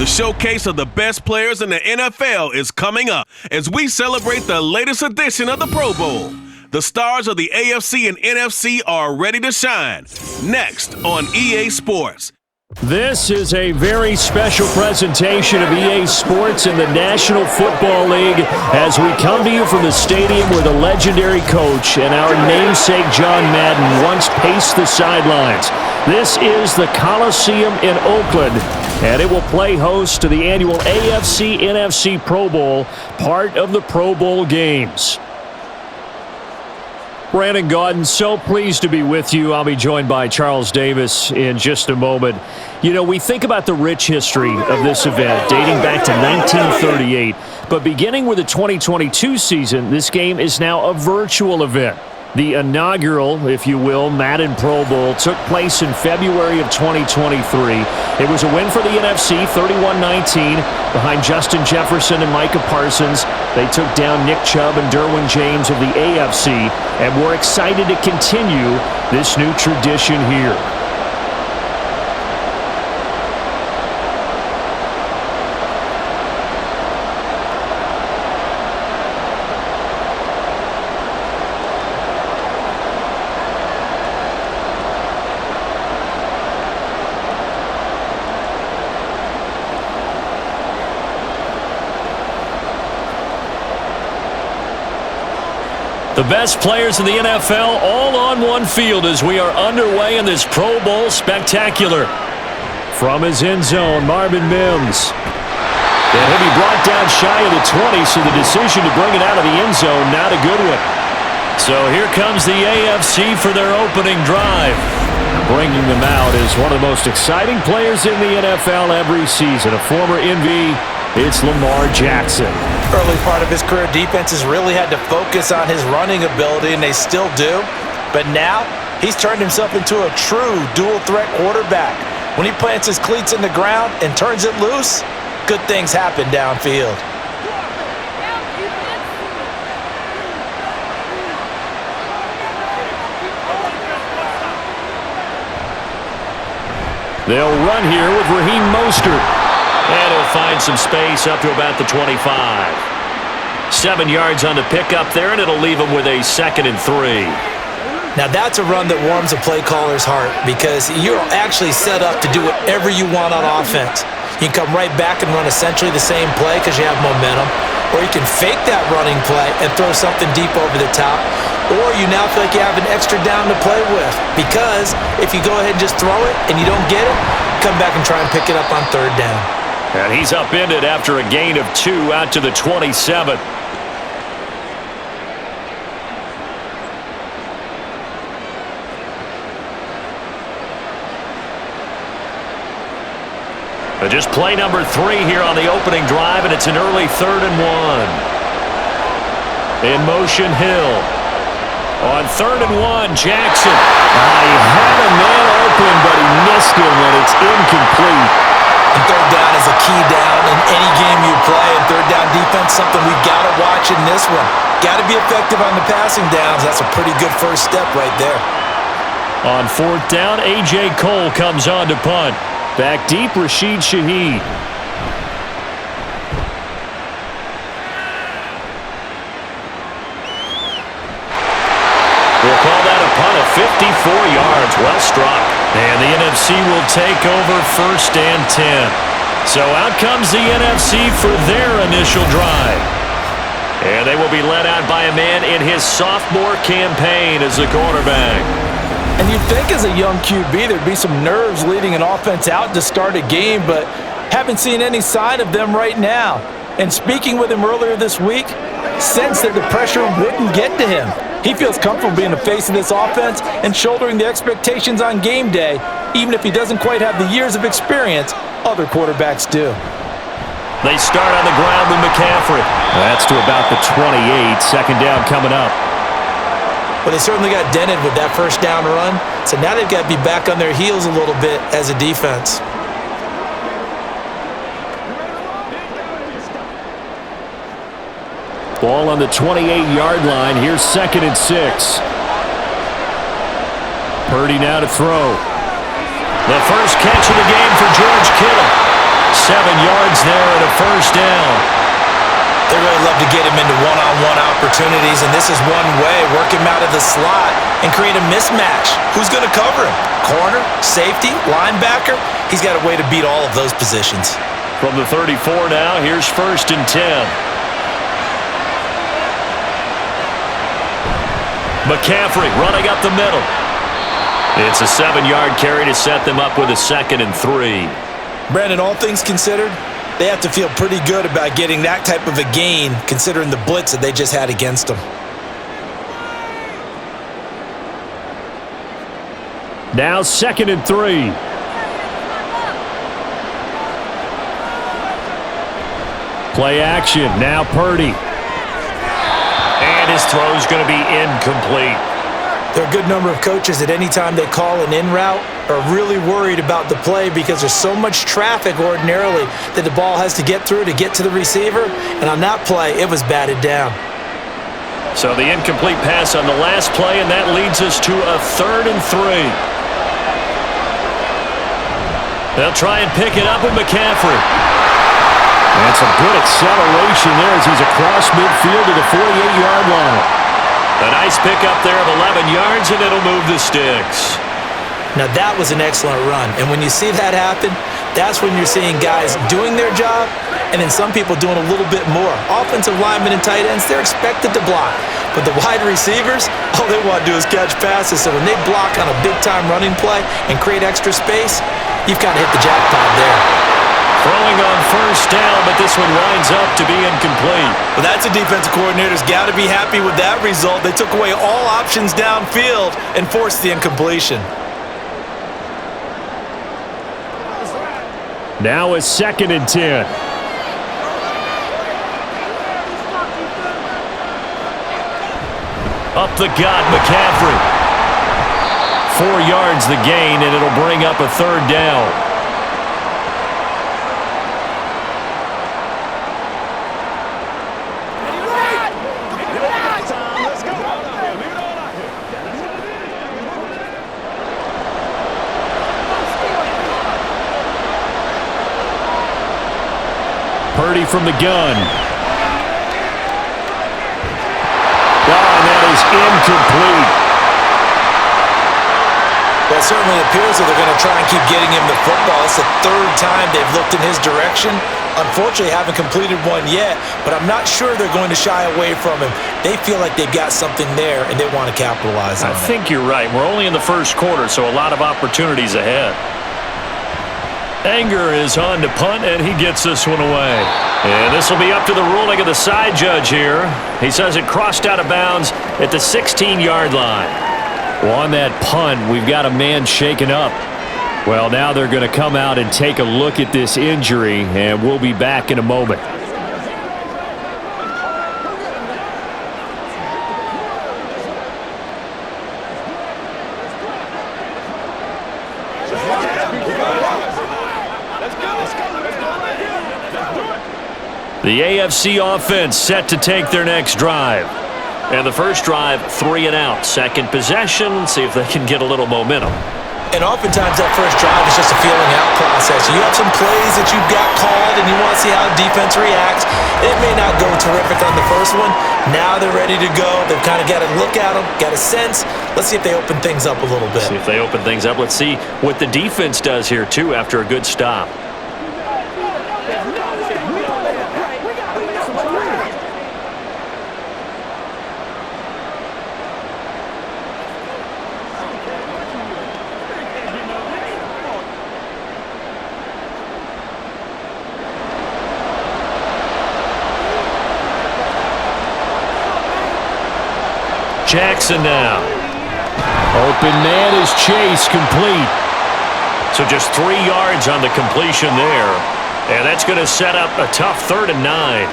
The showcase of the best players in the NFL is coming up as we celebrate the latest edition of the Pro Bowl. The stars of the AFC and NFC are ready to shine. Next on EA Sports. This is a very special presentation of EA Sports in the National Football League as we come to you from the stadium where the legendary coach and our namesake John Madden once paced the sidelines. This is the Coliseum in Oakland, and it will play host to the annual AFC NFC Pro Bowl, part of the Pro Bowl games. Brandon Gaudin, so pleased to be with you. I'll be joined by Charles Davis in just a moment. You know, we think about the rich history of this event dating back to 1938, but beginning with the 2022 season, this game is now a virtual event. The inaugural, if you will, Madden Pro Bowl took place in February of 2023. It was a win for the NFC, 31-19, behind Justin Jefferson and Micah Parsons. They took down Nick Chubb and Derwin James of the AFC, and we're excited to continue this new tradition here. The best players in the NFL all on one field as we are underway in this Pro Bowl spectacular. From his end zone, Marvin Mims. And he'll be brought down shy of the 20, so the decision to bring it out of the end zone, not a good one. So here comes the AFC for their opening drive. Bringing them out is one of the most exciting players in the NFL every season, a former MV. It's Lamar Jackson. Early part of his career, defenses really had to focus on his running ability, and they still do. But now, he's turned himself into a true dual-threat quarterback. When he plants his cleats in the ground and turns it loose, good things happen downfield. They'll run here with Raheem Mostert. And he'll find some space up to about the 25. 7 yards on the pickup there, and it'll leave him with a 2nd and 3. Now that's a run that warms a play caller's heart because you're actually set up to do whatever you want on offense. You can come right back and run essentially the same play because you have momentum, or you can fake that running play and throw something deep over the top, or you now feel like you have an extra down to play with because if you go ahead and just throw it and you don't get it, come back and try and pick it up on 3rd down. And he's upended after a gain of 2 out to the 27. But just play number 3 here on the opening drive, and it's an early 3rd and 1. In motion, Hill. On 3rd and 1, Jackson. He had a man open, but he missed him, and it's incomplete. And 3rd down is a key down in any game you play, and 3rd down defense, something we've got to watch in this one. Got to be effective on the passing downs. That's a pretty good first step right there. On 4th down, A.J. Cole comes on to punt. Back deep, Rashid Shaheed. We'll call that a punt of 54 yards. Well struck. And the NFC will take over 1st and 10. So out comes the NFC for their initial drive. And they will be led out by a man in his sophomore campaign as the quarterback. And you'd think as a young QB there'd be some nerves leading an offense out to start a game, but haven't seen any sign of them right now. And speaking with him earlier this week, sensed that the pressure wouldn't get to him. He feels comfortable being the face of this offense and shouldering the expectations on game day, even if he doesn't quite have the years of experience other quarterbacks do. They start on the ground with McCaffrey. That's to about the 28. 2nd down coming up. Well, they certainly got dented with that 1st down run, so now they've got to be back on their heels a little bit as a defense. Ball on the 28-yard line. Here's 2nd and 6. Purdy now to throw. The first catch of the game for George Kittle. 7 yards there and a first down. They really love to get him into one-on-one opportunities, and this is one way. Work him out of the slot and create a mismatch. Who's going to cover him? Corner, safety, linebacker? He's got a way to beat all of those positions. From the 34 now, here's 1st and 10. McCaffrey running up the middle. It's a 7-yard carry to set them up with a 2nd and 3. Brandon, all things considered, they have to feel pretty good about getting that type of a gain considering the blitz that they just had against them. Now 2nd and 3. Play action. Now Purdy. And his throw's going to be incomplete. There are a good number of coaches that any time they call an in route are really worried about the play because there's so much traffic ordinarily that the ball has to get through to get to the receiver. And on that play, it was batted down. So the incomplete pass on the last play, and that leads us to a 3rd and 3. They'll try and pick it up with McCaffrey. And some good acceleration there as he's across midfield to the 48-yard line. A nice pickup there of 11 yards, and it'll move the sticks. Now that was an excellent run, and when you see that happen, that's when you're seeing guys doing their job and then some people doing a little bit more. Offensive linemen and tight ends, they're expected to block. But the wide receivers, all they want to do is catch passes. So when they block on a big-time running play and create extra space, you've kind of hit the jackpot there. Throwing on 1st down, but this one winds up to be incomplete. Well, that's a defensive coordinator's got to be happy with that result. They took away all options downfield and forced the incompletion. Now it's 2nd and 10. Up the gut, McCaffrey. 4 yards the gain, and it'll bring up a 3rd down. Purdy from the gun. And that is incomplete. Well, it certainly appears that they're going to try and keep getting him the football. It's the 3rd time they've looked in his direction. Unfortunately, haven't completed one yet, but I'm not sure they're going to shy away from him. They feel like they've got something there, and they want to capitalize on it. I think you're right. We're only in the 1st quarter, so a lot of opportunities ahead. Anger is on to punt, and he gets this one away. And this will be up to the ruling of the side judge here. He says it crossed out of bounds at the 16-yard line. Well, on that punt, we've got a man shaken up. Well, now they're going to come out and take a look at this injury, and we'll be back in a moment. The AFC offense set to take their next drive. And the first drive, 3 and out. Second possession, see if they can get a little momentum. And oftentimes that first drive is just a feeling out process. You have some plays that you've got called and you want to see how defense reacts. It may not go terrific on the first one. Now they're ready to go. They've kind of got to look at them, got a sense. Let's see if they open things up a little bit. See if they open things up. Let's see what the defense does here, too, after a good stop. Jackson now. Open man is Chase, complete. So just 3 yards on the completion there. And that's going to set up a tough 3rd and 9.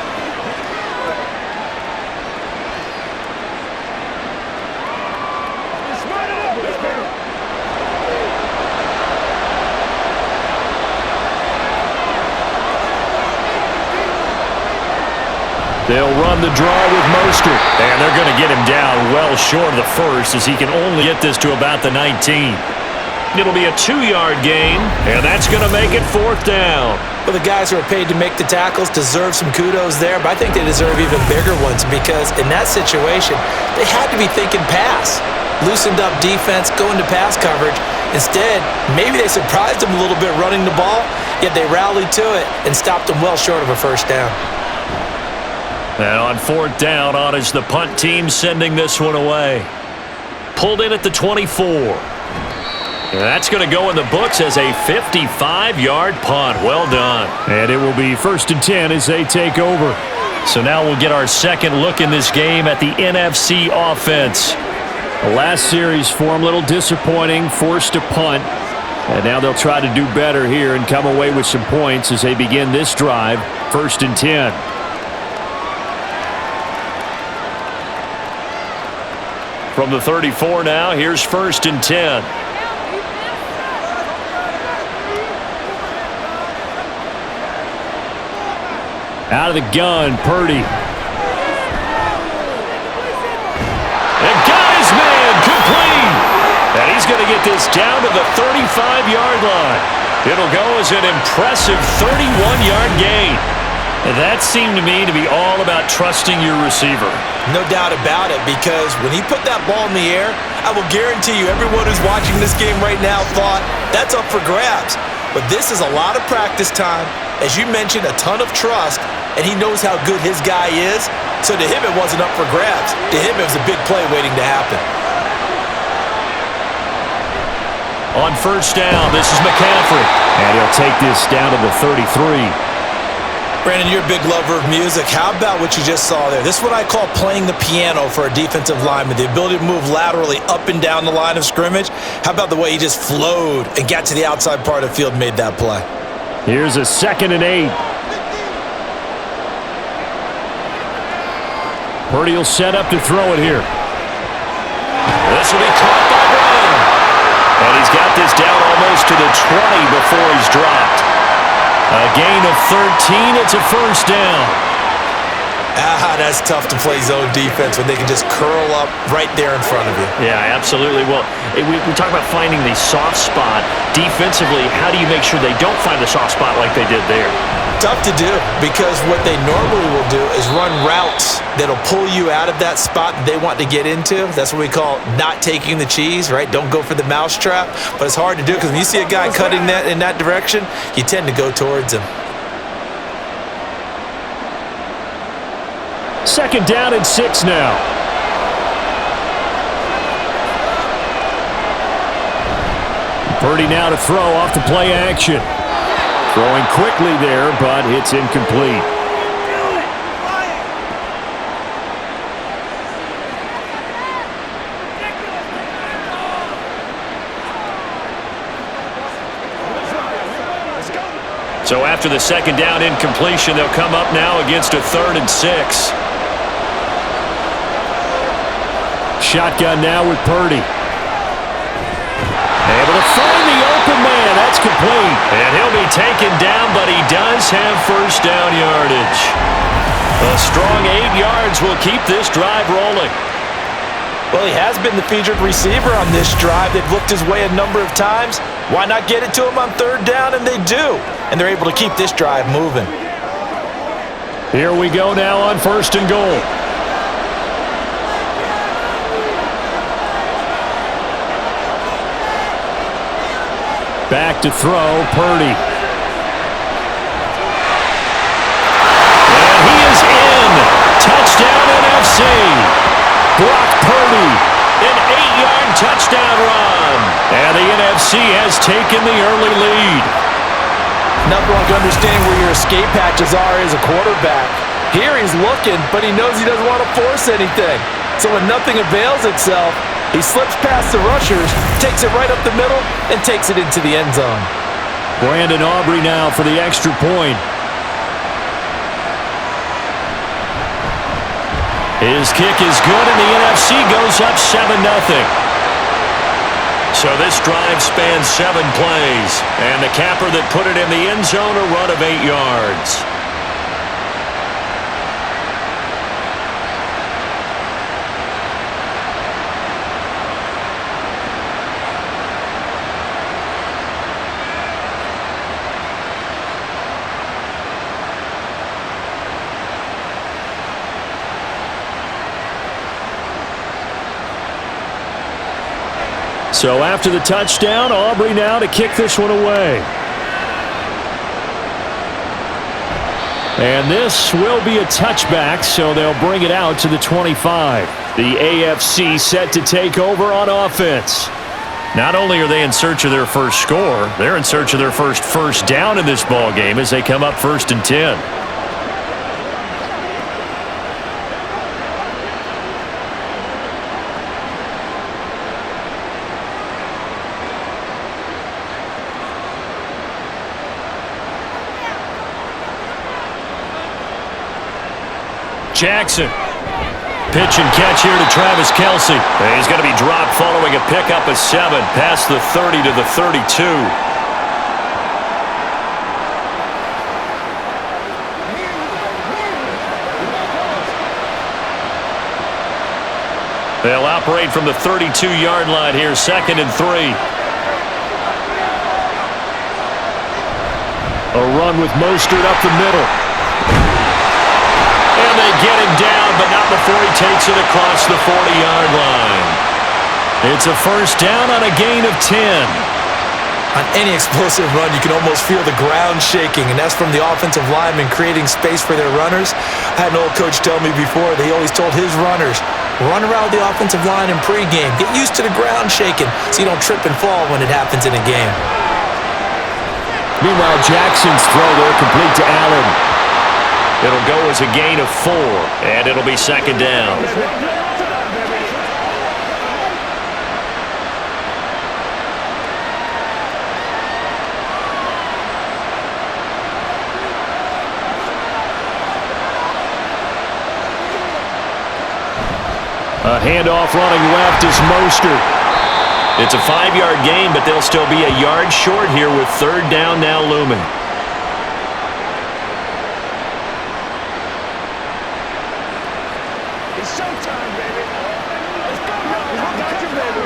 They'll run the draw with Mostert. And they're going to get him down well short of the first as he can only get this to about the 19. It'll be a 2-yard gain, and that's going to make it 4th down. Well, the guys who are paid to make the tackles deserve some kudos there, but I think they deserve even bigger ones because in that situation, they had to be thinking pass. Loosened up defense, going to pass coverage. Instead, maybe they surprised them a little bit running the ball, yet they rallied to it and stopped them well short of a first down. And on fourth down, on is the punt team sending this one away. Pulled in at the 24. And that's going to go in the books as a 55-yard punt. Well done. And it will be 1st and 10 as they take over. So now we'll get our second look in this game at the NFC offense. The last series for them, a little disappointing, forced a punt. And now they'll try to do better here and come away with some points as they begin this drive. 1st and 10. From the 34 now, here's 1st and 10. Out of the gun, Purdy. And got his man complete. And he's going to get this down to the 35-yard line. It'll go as an impressive 31-yard gain. And that seemed to me to be all about trusting your receiver. No doubt about it, because when he put that ball in the air, I will guarantee you everyone who's watching this game right now thought that's up for grabs. But this is a lot of practice time. As you mentioned, a ton of trust, and he knows how good his guy is. So to him, it wasn't up for grabs. To him, it was a big play waiting to happen. On first down, this is McCaffrey. And he'll take this down to the 33. Brandon, you're a big lover of music. How about what you just saw there? This is what I call playing the piano for a defensive lineman, the ability to move laterally up and down the line of scrimmage. How about the way he just flowed and got to the outside part of the field and made that play? Here's a 2nd and 8. Purdy will set up to throw it here. This will be caught by Brown. And he's got this down almost to the 20 before he's dropped. A gain of 13. It's a first down. That's tough to play zone defense when they can just curl up right there in front of you. Yeah, absolutely. Well, we talk about finding the soft spot. Defensively, how do you make sure they don't find the soft spot like they did there? Tough to do, because what they normally will do is run routes that'll pull you out of that spot that they want to get into. That's what we call not taking the cheese, right? Don't go for the mousetrap. But it's hard to do because when you see a guy cutting that in that direction, you tend to go towards him. 2nd down and 6 now. Purdy now to throw off the play action. Throwing quickly there, but it's incomplete. So after the 2nd down incompletion, they'll come up now against a 3rd and 6. Shotgun now with Purdy. Able to find the open man. That's complete. And he'll be taken down, but he does have first down yardage. A strong 8 yards will keep this drive rolling. Well, he has been the featured receiver on this drive. They've looked his way a number of times. Why not get it to him on 3rd down? And they do. And they're able to keep this drive moving. Here we go now on 1st and goal. Back to throw, Purdy. And he is in. Touchdown NFC. Brock Purdy. An 8-yard touchdown run. And the NFC has taken the early lead. Nothing like understanding where your escape hatches are as a quarterback. Here he's looking, but he knows he doesn't want to force anything. So when nothing avails itself, he slips past the rushers, takes it right up the middle, and takes it into the end zone. Brandon Aubrey now for the extra point. His kick is good, and the NFC goes up 7-0. So this drive spans 7 plays, and the capper that put it in the end zone, a run of 8 yards. So after the touchdown, Aubrey now to kick this one away. And this will be a touchback, so they'll bring it out to the 25. The AFC set to take over on offense. Not only are they in search of their first score, they're in search of their first down in this ball game as they come up 1st and 10. Jackson. Pitch and catch here to Travis Kelce. He's going to be dropped following a pickup of 7 past the 30 to the 32. They'll operate from the 32-yard line here, 2nd and 3. A run with Mostert up the middle. And they get him down, but not before he takes it across the 40-yard line. It's a first down on a gain of 10. On any explosive run, you can almost feel the ground shaking, and that's from the offensive linemen creating space for their runners. I had an old coach tell me before, they always told his runners, run around the offensive line in pregame. Get used to the ground shaking so you don't trip and fall when it happens in a game. Meanwhile, Jackson's throw there complete to Allen. It'll go as a gain of 4, and it'll be 2nd down. A handoff running left is Mostert. It's a 5-yard gain, but they'll still be a yard short here with 3rd down now looming. It's showtime, baby. Let's go, I got you, baby.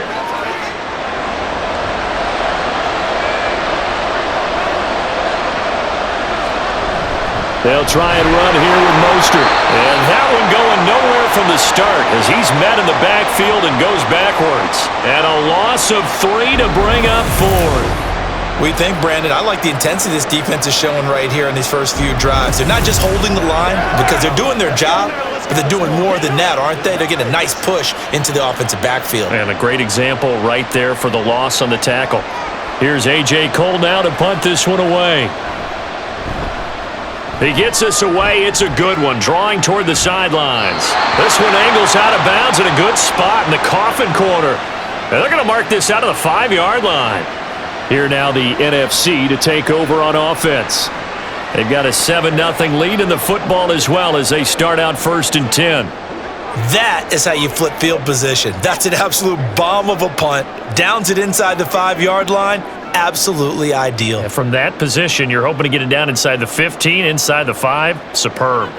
They'll try and run here with Mostert. And that one going nowhere from the start as he's met in the backfield and goes backwards. And a loss of 3 to bring up 4th. We think, Brandon, I like the intensity this defense is showing right here in these first few drives. They're not just holding the line because they're doing their job, but they're doing more than that, aren't they? They're getting a nice push into the offensive backfield. And a great example right there for the loss on the tackle. Here's A.J. Cole now to punt this one away. He gets this away. It's a good one, drawing toward the sidelines. This one angles out of bounds in a good spot in the coffin corner. And they're going to mark this out of the 5-yard line. Here now the NFC to take over on offense. They've got a 7-0 lead in the football as well as they start out 1st and 10. That is how you flip field position. That's an absolute bomb of a punt. Downs it inside the 5-yard line. Absolutely ideal. And from that position, you're hoping to get it down inside the 15, inside the 5. Superb.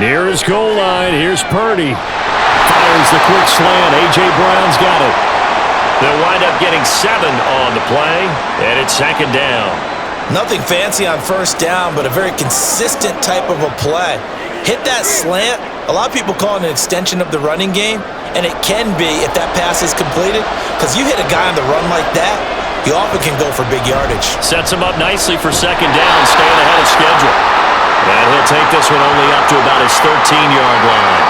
Near his goal line, here's Purdy. Fires the quick slant. A.J. Brown's got it. They'll wind up getting 7 on the play, and it's 2nd down. Nothing fancy on 1st down, but a very consistent type of a play. Hit that slant. A lot of people call it an extension of the running game, and it can be if that pass is completed, because you hit a guy on the run like that, you often can go for big yardage. Sets him up nicely for 2nd down, staying ahead of schedule. And he'll take this one only up to about his 13-yard line.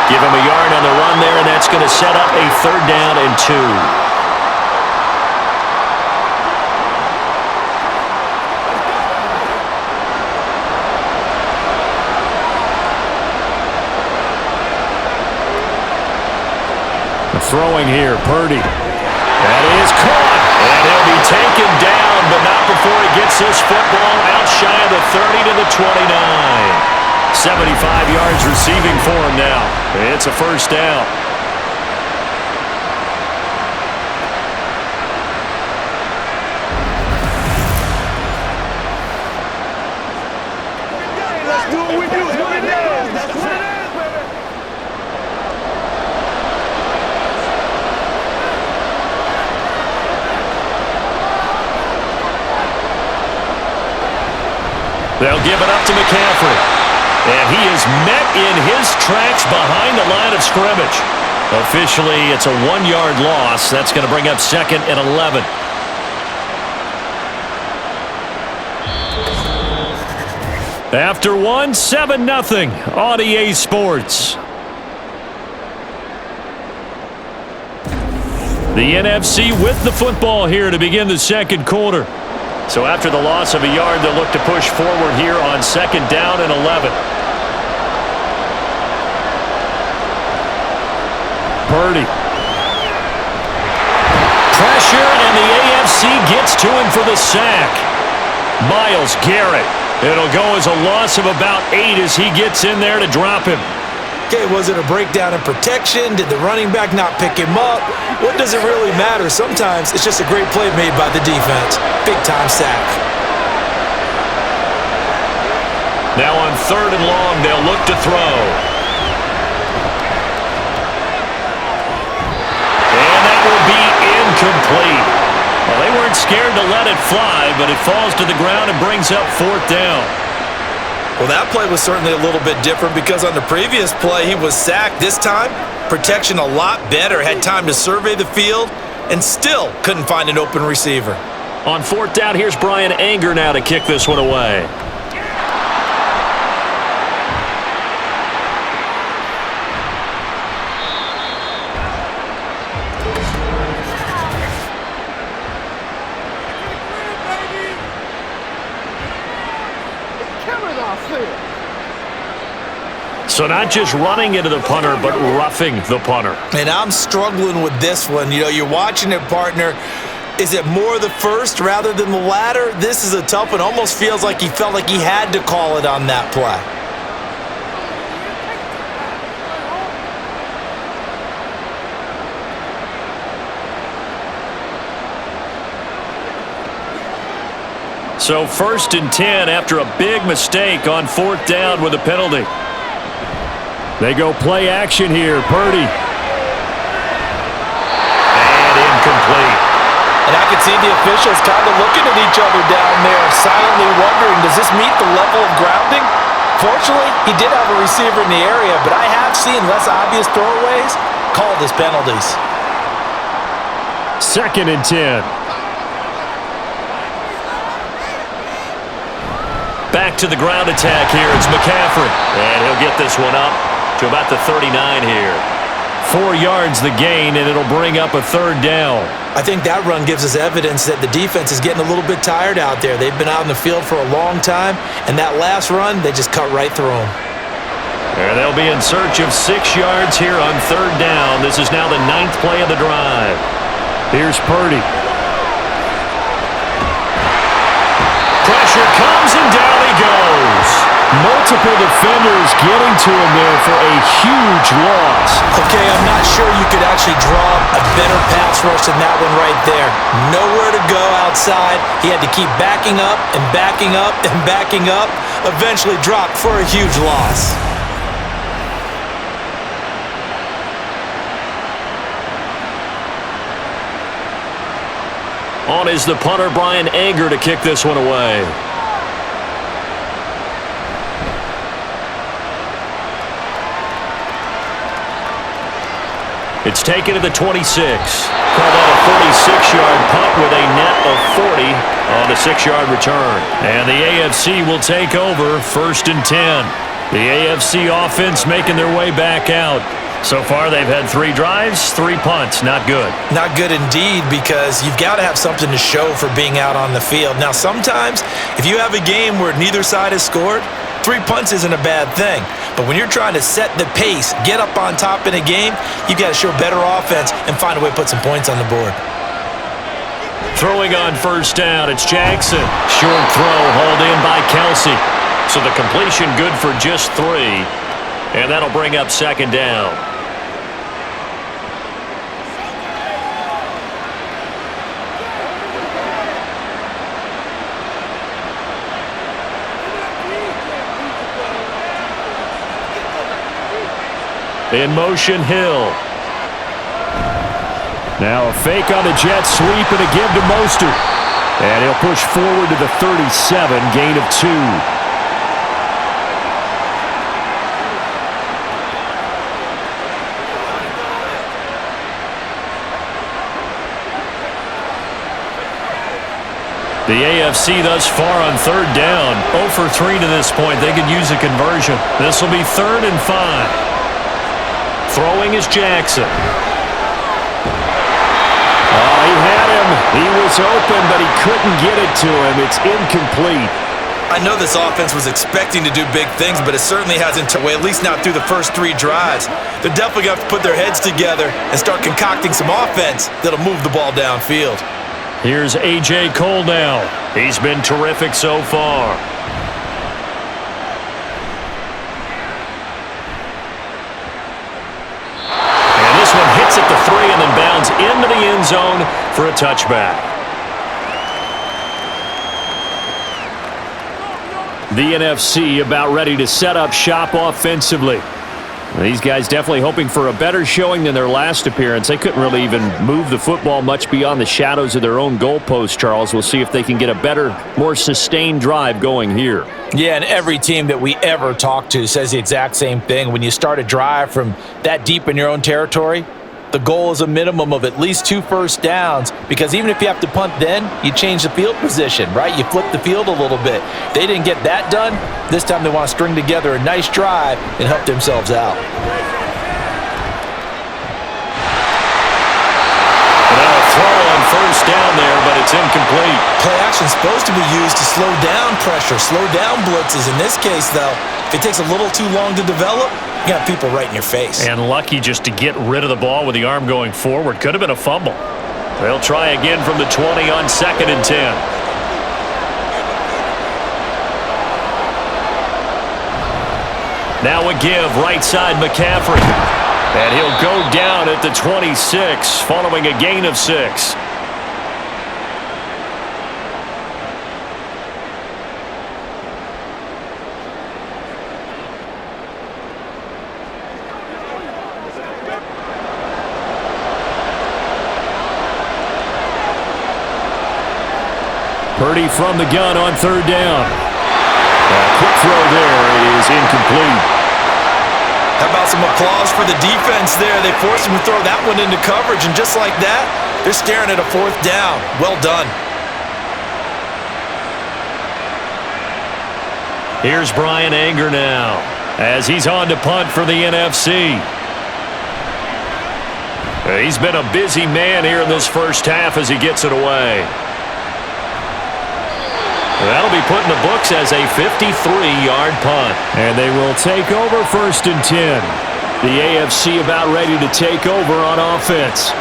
Give him a yard on the run there, and that's going to set up a 3rd down and 2. Throwing here, Purdy. That is caught, and he'll be taken down, but not before he gets this football out shy of the 30 to the 29. 75 yards receiving for him now. It's a 1st down. Let's do what we do. That's what it is. That's what it is, baby. They'll give it up to McCaffrey. And he is met in his tracks behind the line of scrimmage. Officially, it's a 1-yard loss. That's going to bring up 2nd and 11. After 1, 7-0 on EA Sports. The NFC with the football here to begin the second quarter. So after the loss of a yard, they'll look to push forward here on 2nd down and 11. Purdy. Pressure, and the AFC gets to him for the sack. Myles Garrett. It'll go as a loss of about 8 as he gets in there to drop him. Okay, was it a breakdown in protection? Did the running back not pick him up? What does it really matter? Sometimes it's just a great play made by the defense. Big-time sack. Now on 3rd and long, they'll look to throw. And that will be incomplete. Well, they weren't scared to let it fly, but it falls to the ground and brings up 4th down. Well, that play was certainly a little bit different because on the previous play, he was sacked. This time, protection a lot better. Had time to survey the field and still couldn't find an open receiver. On 4th down, here's Brian Anger now to kick this one away. So not just running into the punter, but roughing the punter. And I'm struggling with this one. You know, you're watching it, partner. Is it more the first rather than the latter? This is a tough one. Almost feels like he felt like he had to call it on that play. So 1st and 10 after a big mistake on 4th down with a penalty. They go play action here. Purdy. And incomplete. And I could see the officials kind of looking at each other down there, silently wondering, does this meet the level of grounding? Fortunately, he did have a receiver in the area, but I have seen less obvious throwaways called as penalties. 2nd and 10. Back to the ground attack here. It's McCaffrey. And he'll get this one up to about the 39 here. 4 yards the gain, and it'll bring up a 3rd down. I think that run gives us evidence that the defense is getting a little bit tired out there. They've been out in the field for a long time, and that last run, they just cut right through them. And they'll be in search of 6 yards here on 3rd down. This is now the 9th play of the drive. Here's Purdy. Pressure comes, and down he goes. Multiple defenders getting to him there for a huge loss. Okay, I'm not sure you could actually draw a better pass rush than that one right there. Nowhere to go outside. He had to keep backing up and backing up and backing up. Eventually dropped for a huge loss. On is the punter, Brian Anger, to kick this one away. It's taken to the 26. Call that a 46-yard punt with a net of 40 on the 6-yard return. And the AFC will take over 1st and 10. The AFC offense making their way back out. So far, they've had 3 drives, 3 punts. Not good. Not good indeed, because you've got to have something to show for being out on the field. Now, sometimes, if you have a game where neither side has scored, 3 punts isn't a bad thing. But when you're trying to set the pace, get up on top in a game, you've got to show better offense and find a way to put some points on the board. Throwing on 1st down, it's Jackson. Short throw hauled in by Kelsey. So the completion good for just 3. And that'll bring up 2nd down. In motion, Hill. Now a fake on the jet sweep and a give to Mostert. And he'll push forward to the 37, gain of 2. The AFC thus far on third down. 0 for 3 to this point. They could use a conversion. This will be 3rd and 5. Throwing is Jackson. Oh, he had him. He was open, but he couldn't get it to him. It's incomplete. I know this offense was expecting to do big things, but it certainly hasn't, at least not through the first 3 drives. They're definitely going to have to put their heads together and start concocting some offense that'll move the ball downfield. Here's A.J. Cole now. He's been terrific so far. And this one hits at the 3 and then bounds into the end zone for a touchback. The NFC about ready to set up shop offensively. These guys definitely hoping for a better showing than their last appearance. They couldn't really even move the football much beyond the shadows of their own goalpost, Charles. We'll see if they can get a better, more sustained drive going here. Yeah, and every team that we ever talk to says the exact same thing. When you start a drive from that deep in your own territory, the goal is a minimum of at least 2 first downs, because even if you have to punt then, you change the field position, right? You flip the field a little bit. They didn't get that done. This time they want to string together a nice drive and help themselves out. Now a throw on first down there, but it's incomplete. Play action is supposed to be used to slow down pressure, slow down blitzes. In this case, though, if it takes a little too long to develop, you got people right in your face. And lucky just to get rid of the ball with the arm going forward. Could have been a fumble. They'll try again from the 20 on 2nd and 10. Now a give, right side McCaffrey. And he'll go down at the 26 following a gain of 6. Purdy from the gun on 3rd down. A quick throw there. It is incomplete. How about some applause for the defense there? They forced him to throw that one into coverage, and just like that, they're staring at a 4th down. Well done. Here's Brian Anger now as he's on to punt for the NFC. He's been a busy man here in this first half as he gets it away. That'll be put in the books as a 53-yard punt. And they will take over 1st and 10. The AFC about ready to take over on offense.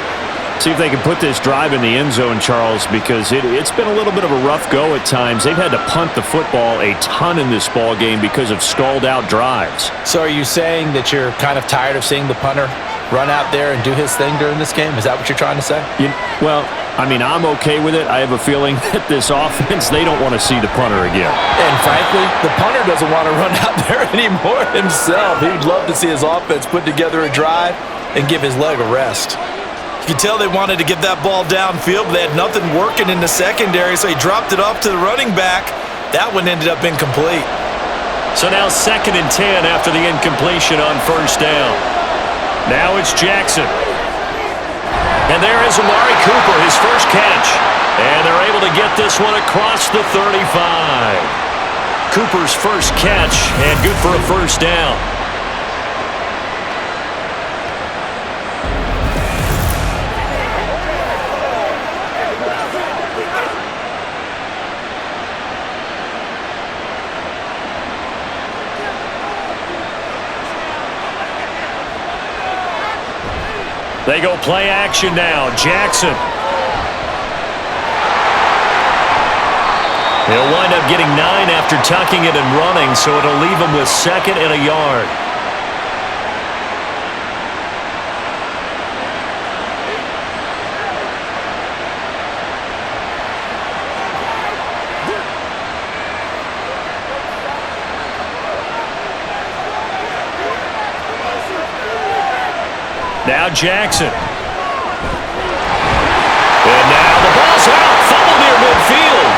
See if they can put this drive in the end zone, Charles, because it's been a little bit of a rough go at times. They've had to punt the football a ton in this ball game because of stalled-out drives. So are you saying that you're kind of tired of seeing the punter run out there and do his thing during this game? Is that what you're trying to say? Well, I mean, I'm okay with it. I have a feeling that this offense, they don't want to see the punter again. And frankly, the punter doesn't want to run out there anymore himself. He'd love to see his offense put together a drive and give his leg a rest. You could tell they wanted to get that ball downfield, but they had nothing working in the secondary, so he dropped it off to the running back. That one ended up incomplete. So now 2nd and 10 after the incompletion on 1st down. Now it's Jackson. And there is Amari Cooper, his first catch. And they're able to get this one across the 35. Cooper's first catch, and good for a 1st down. They go play action now. Jackson. He'll wind up getting 9 after tucking it and running, so it'll leave him with 2nd and a yard. Now Jackson. And now the ball's out. Fumble near midfield.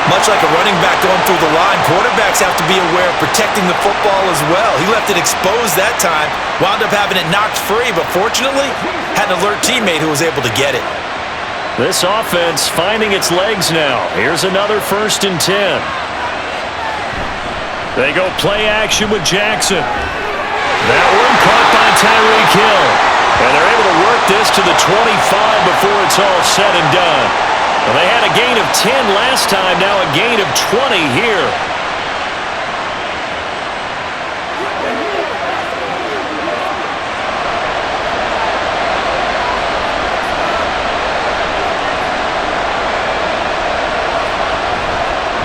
Much like a running back going through the line, quarterbacks have to be aware of protecting the football as well. He left it exposed that time, wound up having it knocked free, but fortunately, had an alert teammate who was able to get it. This offense finding its legs now. Here's another 1st and 10. They go play action with Jackson. That one caught by Tyreek Hill. And they're able to work this to the 25 before it's all said and done. Well, they had a gain of 10 last time, now a gain of 20 here.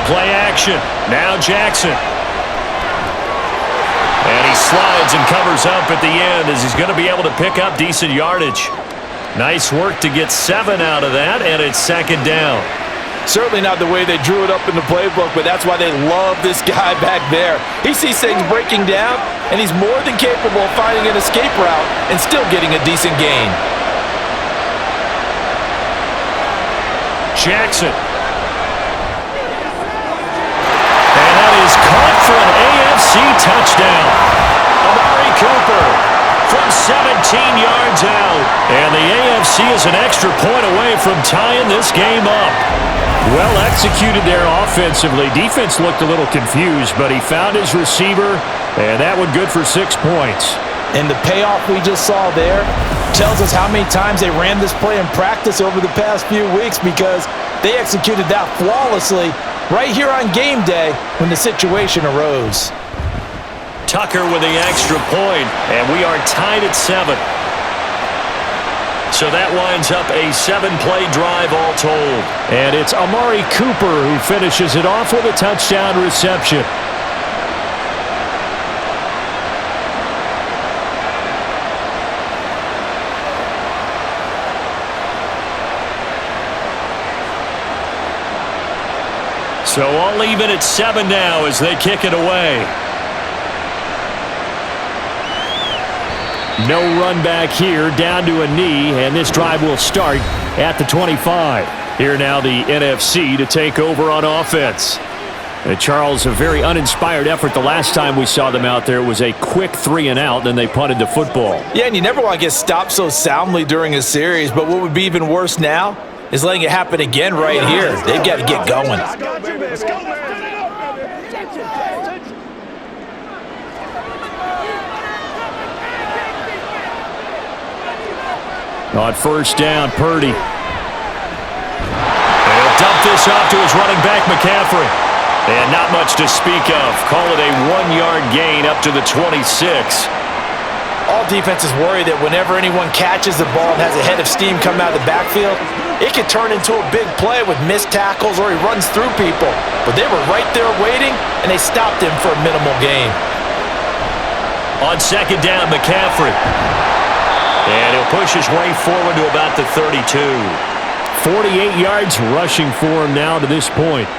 Play action. Now Jackson. And he slides and covers up at the end as he's going to be able to pick up decent yardage. Nice work to get 7 out of that, and it's 2nd down. Certainly not the way they drew it up in the playbook, but that's why they love this guy back there. He sees things breaking down, and he's more than capable of finding an escape route and still getting a decent gain. Jackson. And that is caught for an AFC touchdown. Amari Cooper from 17 yards out. And the AFC is an extra point away from tying this game up. Well executed there offensively. Defense looked a little confused, but he found his receiver, and that one good for 6 points. And the payoff we just saw there tells us how many times they ran this play in practice over the past few weeks, because they executed that flawlessly right here on game day when the situation arose. Tucker with the extra point, and we are tied at 7. So that winds up a 7-play drive all told. And it's Amari Cooper who finishes it off with a touchdown reception. So all even at 7 now as they kick it away. No run back here, down to a knee, and this drive will start at the 25. Here now the NFC to take over on offense. Charles, a very uninspired effort. The last time we saw them out there was a quick 3-and-out, then they punted the football. Yeah, and you never want to get stopped so soundly during a series, but what would be even worse now is letting it happen again right here. They've got to get going. On 1st down, Purdy. And he'll dump this off to his running back, McCaffrey. And not much to speak of. Call it a 1-yard gain up to the 26. All defenses worry that whenever anyone catches the ball and has a head of steam coming out of the backfield, it could turn into a big play with missed tackles or he runs through people. But they were right there waiting, and they stopped him for a minimal gain. On 2nd down, McCaffrey. And he'll push his way forward to about the 32. 48 yards rushing for him now to this point.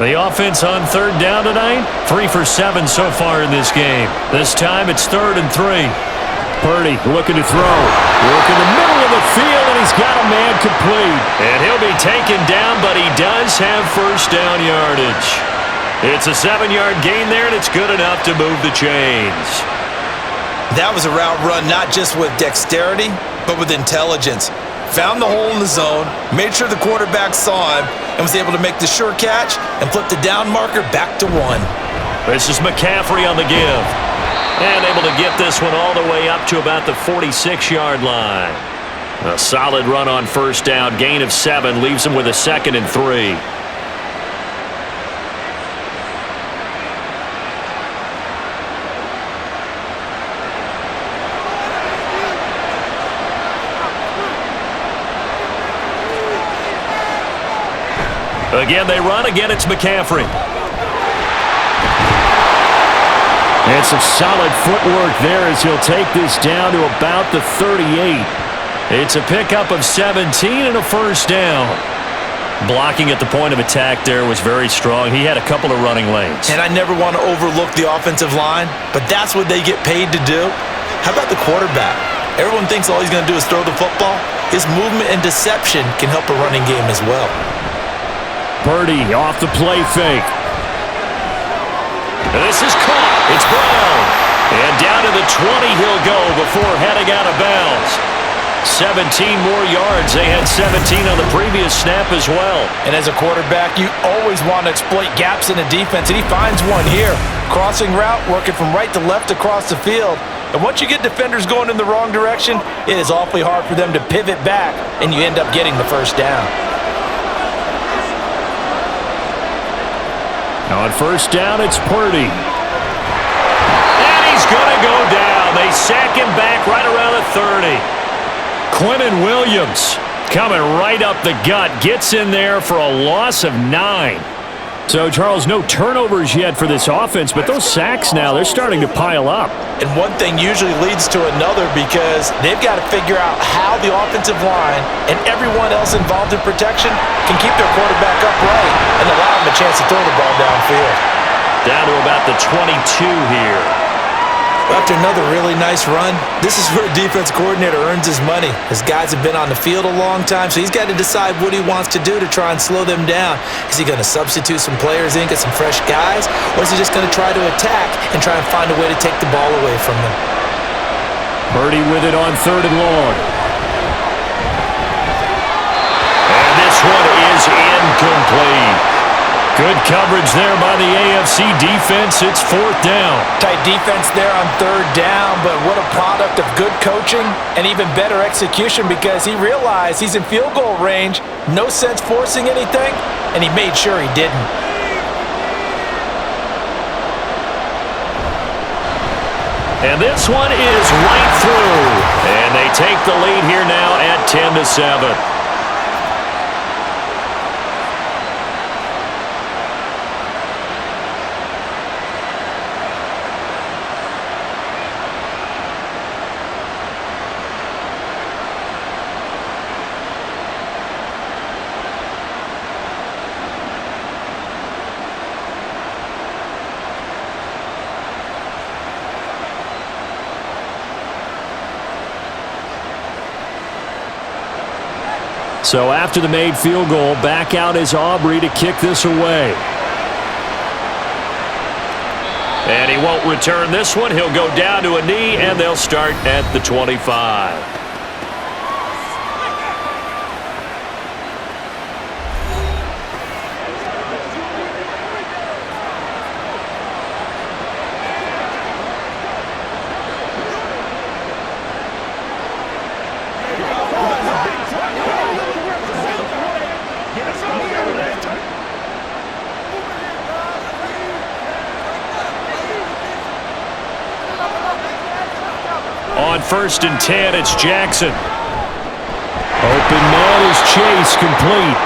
The offense on 3rd down tonight, 3 for 7 so far in this game. This time it's 3rd and 3. Purdy looking to throw. Work in the middle of the field, and he's got a man complete. And he'll be taken down, but he does have 1st down yardage. It's a 7-yard gain there, and it's good enough to move the chains. That was a route run not just with dexterity, but with intelligence. Found the hole in the zone, made sure the quarterback saw him, and was able to make the sure catch and flip the down marker back to 1. This is McCaffrey on the give. And able to get this one all the way up to about the 46-yard line. A solid run on 1st down, gain of 7, leaves him with a 2nd and 3. Again, they run. Again, it's McCaffrey. And some solid footwork there as he'll take this down to about the 38. It's a pickup of 17 and a 1st down. Blocking at the point of attack there was very strong. He had a couple of running lanes. And I never want to overlook the offensive line, but that's what they get paid to do. How about the quarterback? Everyone thinks all he's going to do is throw the football. His movement and deception can help a running game as well. Purdy off the play fake. This is It's Brown. And down to the 20 he'll go before heading out of bounds. 17 more yards. They had 17 on the previous snap as well. And as a quarterback, you always want to exploit gaps in the defense, and he finds one here. Crossing route, working from right to left across the field. And once you get defenders going in the wrong direction, it is awfully hard for them to pivot back, and you end up getting the first down. On first down, it's Purdy. And he's going to go down. They sack him back right around the 30. Quinnen Williams coming right up the gut. Gets in there for a loss of 9. So, Charles, no turnovers yet for this offense, but those sacks now, they're starting to pile up. And one thing usually leads to another because they've got to figure out how the offensive line and everyone else involved in protection can keep their quarterback upright and allow him a chance to throw the ball downfield. Down to about the 22 here. After another really nice run, this is where a defense coordinator earns his money. His guys have been on the field a long time, so he's got to decide what he wants to do to try and slow them down. Is he going to substitute some players in, get some fresh guys, or is he just going to try to attack and try and find a way to take the ball away from them? Purdy with it on 3rd and long. And this one is incomplete. Good coverage there by the AFC defense. It's 4th down. Tight defense there on 3rd down, but what a product of good coaching and even better execution because he realized he's in field goal range. No sense forcing anything, and he made sure he didn't. And this one is right through. And they take the lead here now at 10-7. So after the made field goal, back out is Aubrey to kick this away. And he won't return this one. He'll go down to a knee, and they'll start at the 25. On 1st and 10, it's Jackson. Open man is Chase, complete.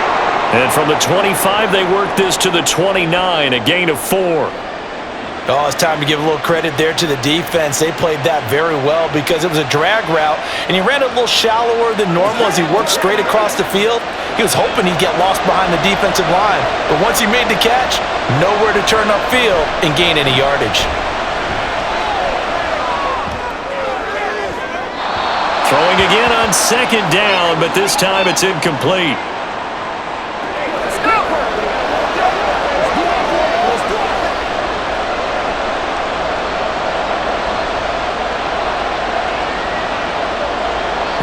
And from the 25, they work this to the 29, a gain of 4. Oh, it's time to give a little credit there to the defense. They played that very well because it was a drag route, and he ran a little shallower than normal as he worked straight across the field. He was hoping he'd get lost behind the defensive line, but once he made the catch, nowhere to turn upfield and gain any yardage. Throwing again on 2nd down, but this time it's incomplete.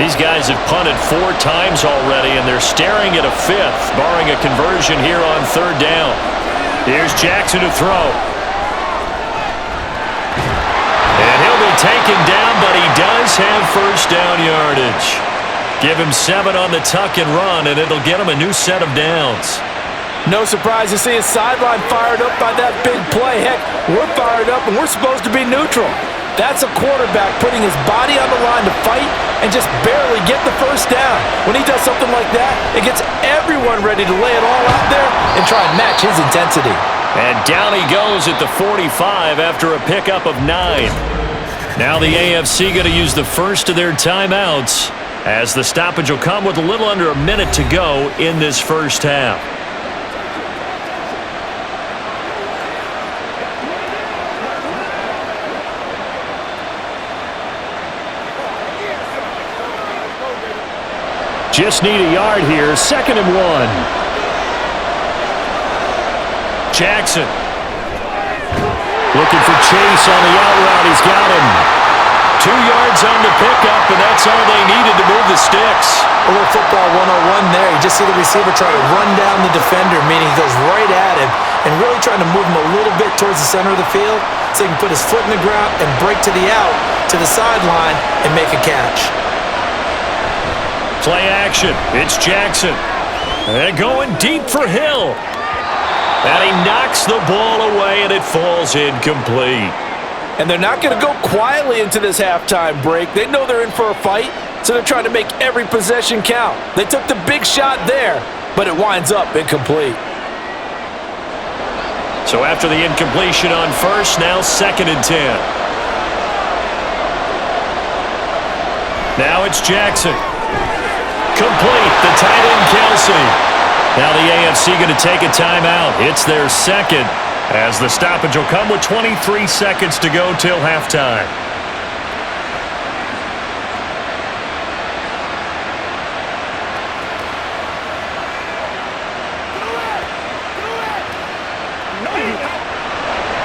These guys have punted 4 times already, and they're staring at a 5th, barring a conversion here on 3rd down. Here's Jackson to throw. And he'll be taken down, but he does have first down yardage. Give him 7 on the tuck and run, and it'll get him a new set of downs. No surprise to see his sideline fired up by that big play. Heck, we're fired up, and we're supposed to be neutral. That's a quarterback putting his body on the line to fight and just barely get the first down. When he does something like that, it gets everyone ready to lay it all out there and try and match his intensity. And down he goes at the 45 after a pickup of 9. Now the AFC going to use the first of their timeouts as the stoppage will come with a little under a minute to go in this first half. Just need a yard here. 2nd and 1. Looking for Chase on the out route. He's got him. 2 yards on the pickup, and that's all they needed to move the sticks. A little football 101 there. You just see the receiver try to run down the defender, meaning he goes right at him and really trying to move him a little bit towards the center of the field so he can put his foot in the ground and break to the out, to the sideline, and make a catch. Play action. It's Jackson. And going deep for Hill. And he knocks the ball away, and it falls incomplete. And they're not going to go quietly into this halftime break. They know they're in for a fight, so they're trying to make every possession count. They took the big shot there, but it winds up incomplete. So after the incompletion on first, now 2nd and 10. Now it's Jackson. Complete. The tight end, Kelsey. Now the AFC going to take a timeout. It's their second, as the stoppage will come with 23 seconds to go till halftime.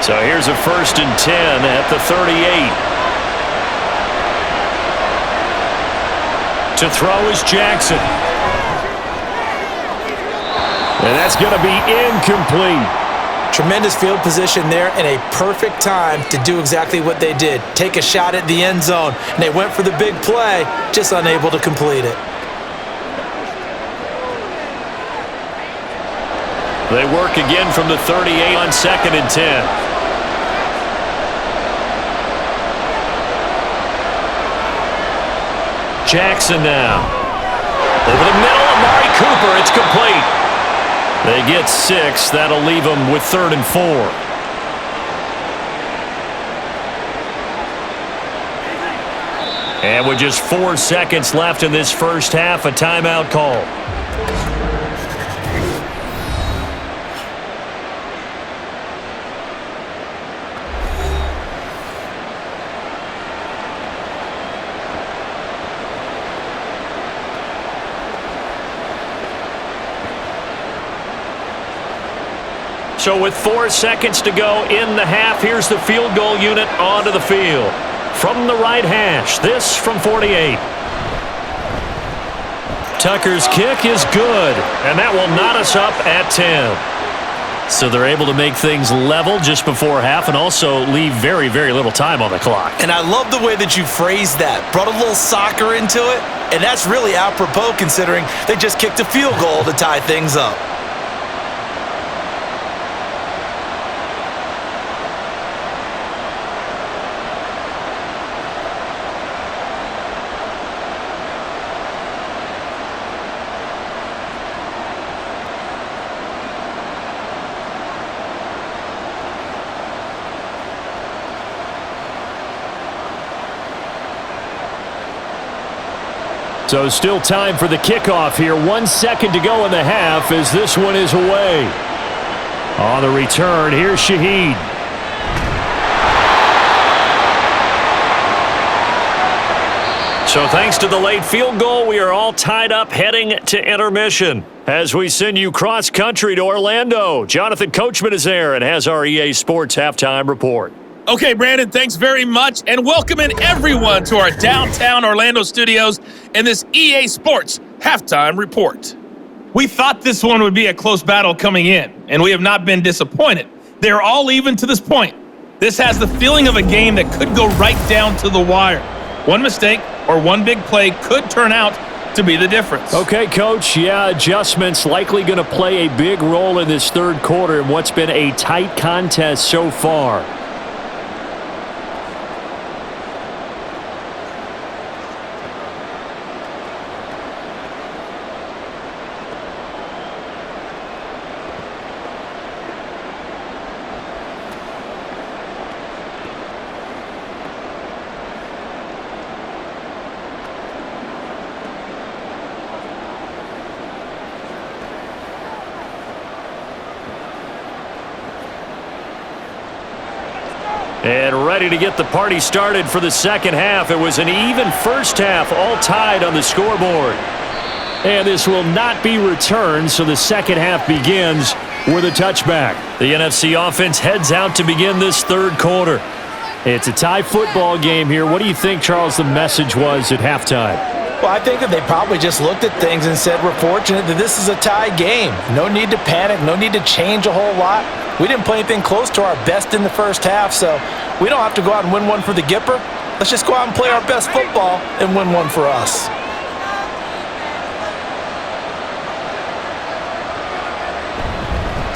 So here's a 1st and 10 at the 38. To throw is Jackson. And that's going to be incomplete. Tremendous field position there and a perfect time to do exactly what they did. Take a shot at the end zone. And they went for the big play, just unable to complete it. They work again from the 38 on 2nd and 10. Jackson now. Over the middle, Amari Cooper. It's complete. They get 6. That'll leave them with 3rd and 4. And with just 4 seconds left in this first half, a timeout call. So with 4 seconds to go in the half, here's the field goal unit onto the field. From the right hash, this from 48. Tucker's kick is good, and that will knot us up at 10. So they're able to make things level just before half and also leave very, very little time on the clock. And I love the way that you phrased that. Brought a little soccer into it, and that's really apropos considering they just kicked a field goal to tie things up. So still time for the kickoff here. 1 second to go in the half as this one is away. On the return, here's Shaheed. So thanks to the late field goal, we are all tied up heading to intermission. As we send you cross-country to Orlando, Jonathan Coachman is there and has our EA Sports halftime report. Okay, Brandon, thanks very much, and welcoming everyone to our downtown Orlando studios in this EA Sports halftime report. We thought this one would be a close battle coming in, and we have not been disappointed. They are all even to this point. This has the feeling of a game that could go right down to the wire. One mistake or one big play could turn out to be the difference. Okay, Coach. Yeah, adjustments likely going to play a big role in this third quarter in what's been a tight contest so far. And ready to get the party started for the second half. It was an even first half, all tied on the scoreboard. And this will not be returned, so the second half begins with a touchback. The NFC offense heads out to begin this third quarter. It's a tie football game here. What do you think, Charles, the message was at halftime? Well, I think that they probably just looked at things and said, we're fortunate that this is a tie game. No need to panic, no need to change a whole lot. We didn't play anything close to our best in the first half, so we don't have to go out and win one for the Gipper. Let's just go out and play our best football and win one for us.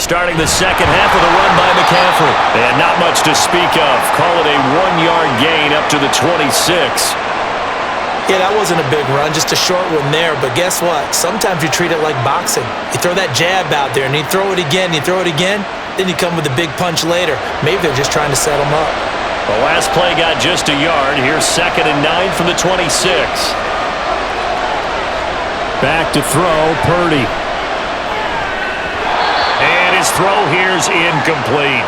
Starting the second half with a run by McCaffrey. And not much to speak of. Call it a 1-yard gain up to the 26. Yeah, that wasn't a big run, just a short one there. But guess what? Sometimes you treat it like boxing. You throw that jab out there, and you throw it again, you throw it again, then you come with a big punch later. Maybe they're just trying to set them up. The last play got just a yard. Here's 2nd and 9 from the 26. Back to throw, Purdy. And his throw here's incomplete.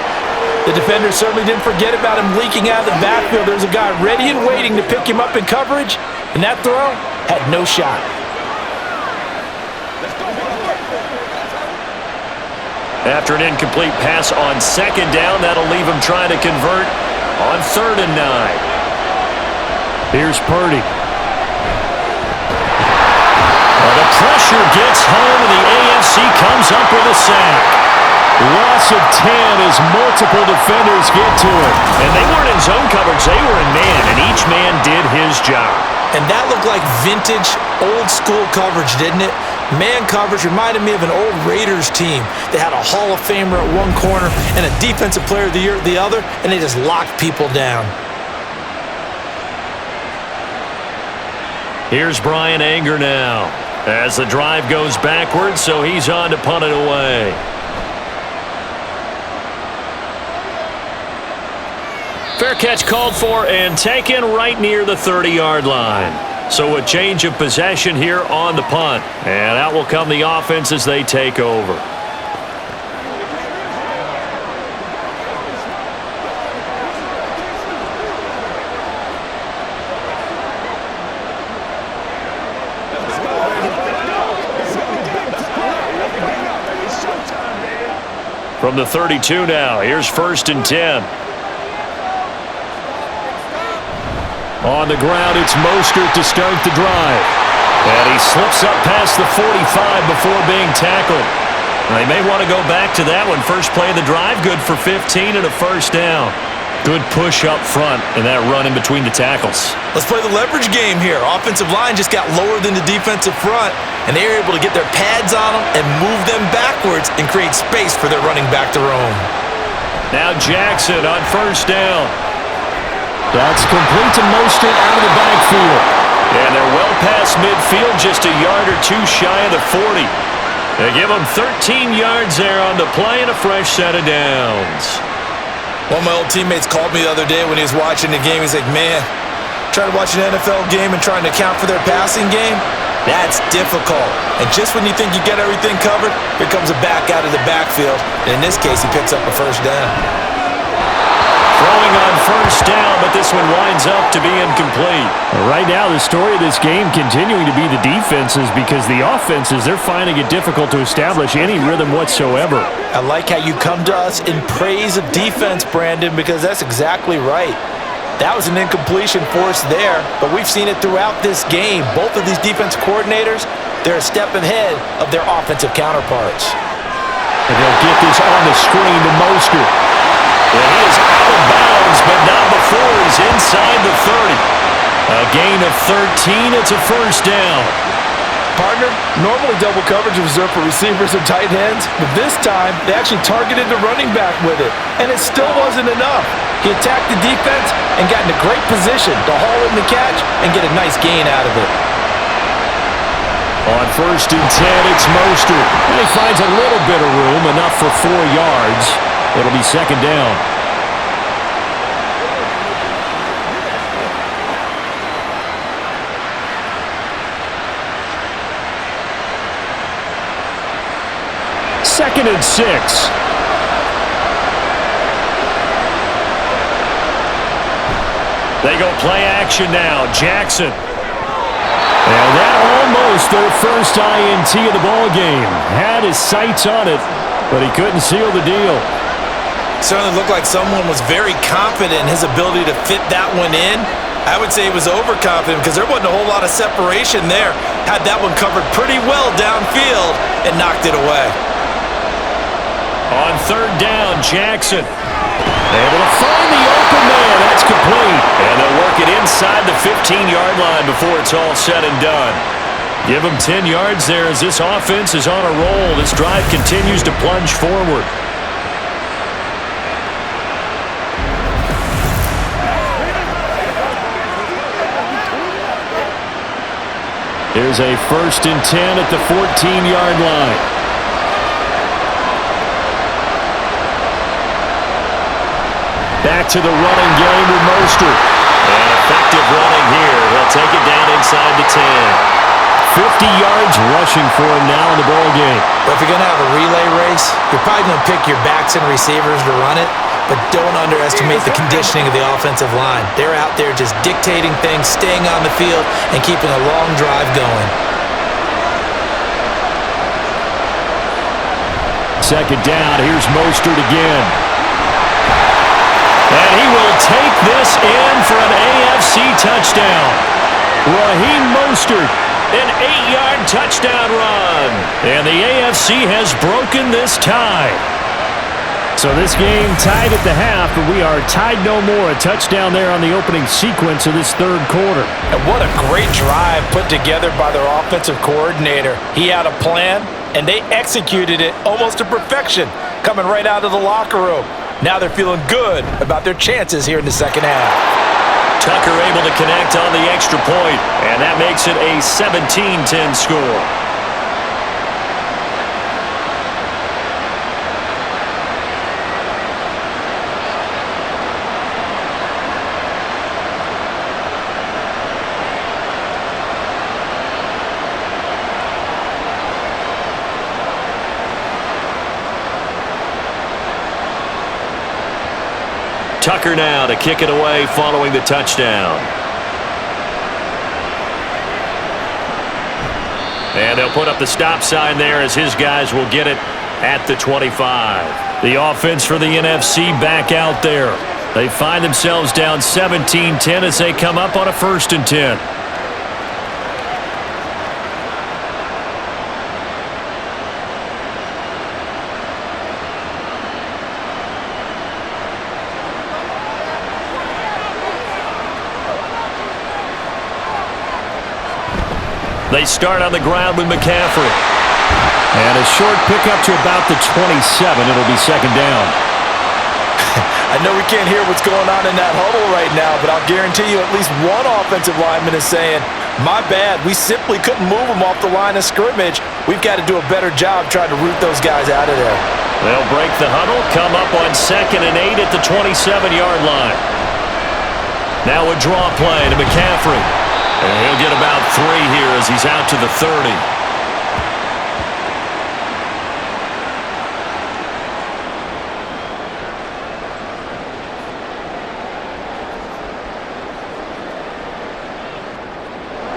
The defender certainly didn't forget about him leaking out of the backfield. There's a guy ready and waiting to pick him up in coverage, and that throw had no shot. After an incomplete pass on 2nd down, that'll leave him trying to convert on 3rd and 9. Here's Purdy. Well, the pressure gets home, and the AFC comes up with a sack. Loss of 10 as multiple defenders get to it. And they weren't in zone coverage. They were in man, and each man did his job. And that looked like vintage, old-school coverage, didn't it? Man coverage reminded me of an old Raiders team that had a Hall of Famer at one corner and a Defensive Player of the Year at the other, and they just locked people down. Here's Brian Anger now as the drive goes backwards, so he's on to punt it away. Fair catch called for and taken right near the 30-yard line. So a change of possession here on the punt. And out will come the offense as they take over. From the 32 now, here's 1st and 10. On the ground, it's Mostert to start the drive. And he slips up past the 45 before being tackled. They may want to go back to that one. First play of the drive, good for 15 and a 1st down. Good push up front and that run in between the tackles. Let's play the leverage game here. Offensive line just got lower than the defensive front, and they were able to get their pads on them and move them backwards and create space for their running back to roam. Now Jackson on 1st down. That's complete to Mostert out of the backfield. And they're well past midfield, just a yard or two shy of the 40. They give them 13 yards there on the play and a fresh set of downs. One of my old teammates called me the other day when he was watching the game. He's like, man, trying to watch an NFL game and trying to account for their passing game, that's difficult. And just when you think you get everything covered, here comes a back out of the backfield. And in this case, he picks up a 1st down. Throwing on 1st down, but this one winds up to be incomplete. Right now, the story of this game continuing to be the defenses, because the offenses, they're finding it difficult to establish any rhythm whatsoever. I like how you come to us in praise of defense, Brandon, because that's exactly right. That was an incompletion forced there, but we've seen it throughout this game. Both of these defense coordinators, they're a step ahead of their offensive counterparts. And they'll get this on the screen to Mostert. And he is out of bounds, but not before he's inside the 30. A gain of 13, it's a 1st down. Partner, normally double coverage is reserved for receivers and tight ends, but this time they actually targeted the running back with it, and it still wasn't enough. He attacked the defense and got in a great position to haul in the catch and get a nice gain out of it. On 1st and 10, it's Mostert. And he finds a little bit of room, enough for 4 yards. It'll be 2nd down. Second and 6. They go play action now. Jackson. And that almost their first INT of the ball game. Had his sights on it, but he couldn't seal the deal. Certainly looked like someone was very confident in his ability to fit that one in. I would say he was overconfident because there wasn't a whole lot of separation there. Had that one covered pretty well downfield and knocked it away. On third down, Jackson. Able to find the open man. That's complete. And they'll work it inside the 15-yard line before it's all said and done. Give them 10 yards there as this offense is on a roll. This drive continues to plunge forward. Here's a 1st and 10 at the 14-yard line. Back to the running game with Mostert. And effective running here. He'll take it down inside the 10. 50 yards rushing for him now in the ball game. But if you're going to have a relay race, you're probably going to pick your backs and receivers to run it, but don't underestimate the conditioning of the offensive line. They're out there just dictating things, staying on the field, and keeping a long drive going. Second down, here's Mostert again. And he will take this in for an AFC touchdown. Raheem Mostert. An 8-yard touchdown run. And the AFC has broken this tie. So this game tied at the half, but we are tied no more. A touchdown there on the opening sequence of this third quarter. And what a great drive put together by their offensive coordinator. He had a plan, and they executed it almost to perfection, coming right out of the locker room. Now they're feeling good about their chances here in the second half. Tucker able to connect on the extra point, and that makes it a 17-10 score. Tucker now to kick it away following the touchdown. And they'll put up the stop sign there as his guys will get it at the 25. The offense for the NFC back out there. They find themselves down 17-10 as they come up on a 1st and 10. They start on the ground with McCaffrey. And a short pickup to about the 27. It'll be second down. I know we can't hear what's going on in that huddle right now, but I'll guarantee you at least one offensive lineman is saying, my bad, we simply couldn't move them off the line of scrimmage. We've got to do a better job trying to root those guys out of there. They'll break the huddle, come up on 2nd and 8 at the 27-yard line. Now a draw play to McCaffrey. And he'll get about 3 here as he's out to the 30.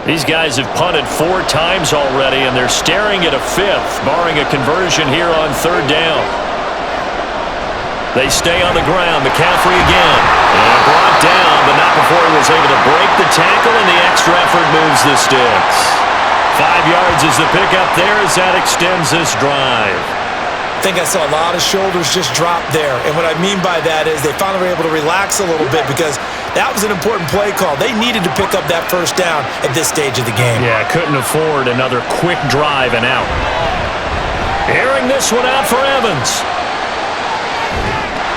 These guys have punted 4 times already, and they're staring at a 5th, barring a conversion here on 3rd down. They stay on the ground. McCaffrey again. And brought down, but not before he was able to break the tackle, and the extra effort moves the sticks. 5 yards is the pickup there as that extends this drive. I think I saw a lot of shoulders just drop there. And what I mean by that is they finally were able to relax a little bit because that was an important play call. They needed to pick up that 1st down at this stage of the game. Yeah, couldn't afford another quick drive and out. Airing this one out for Evans.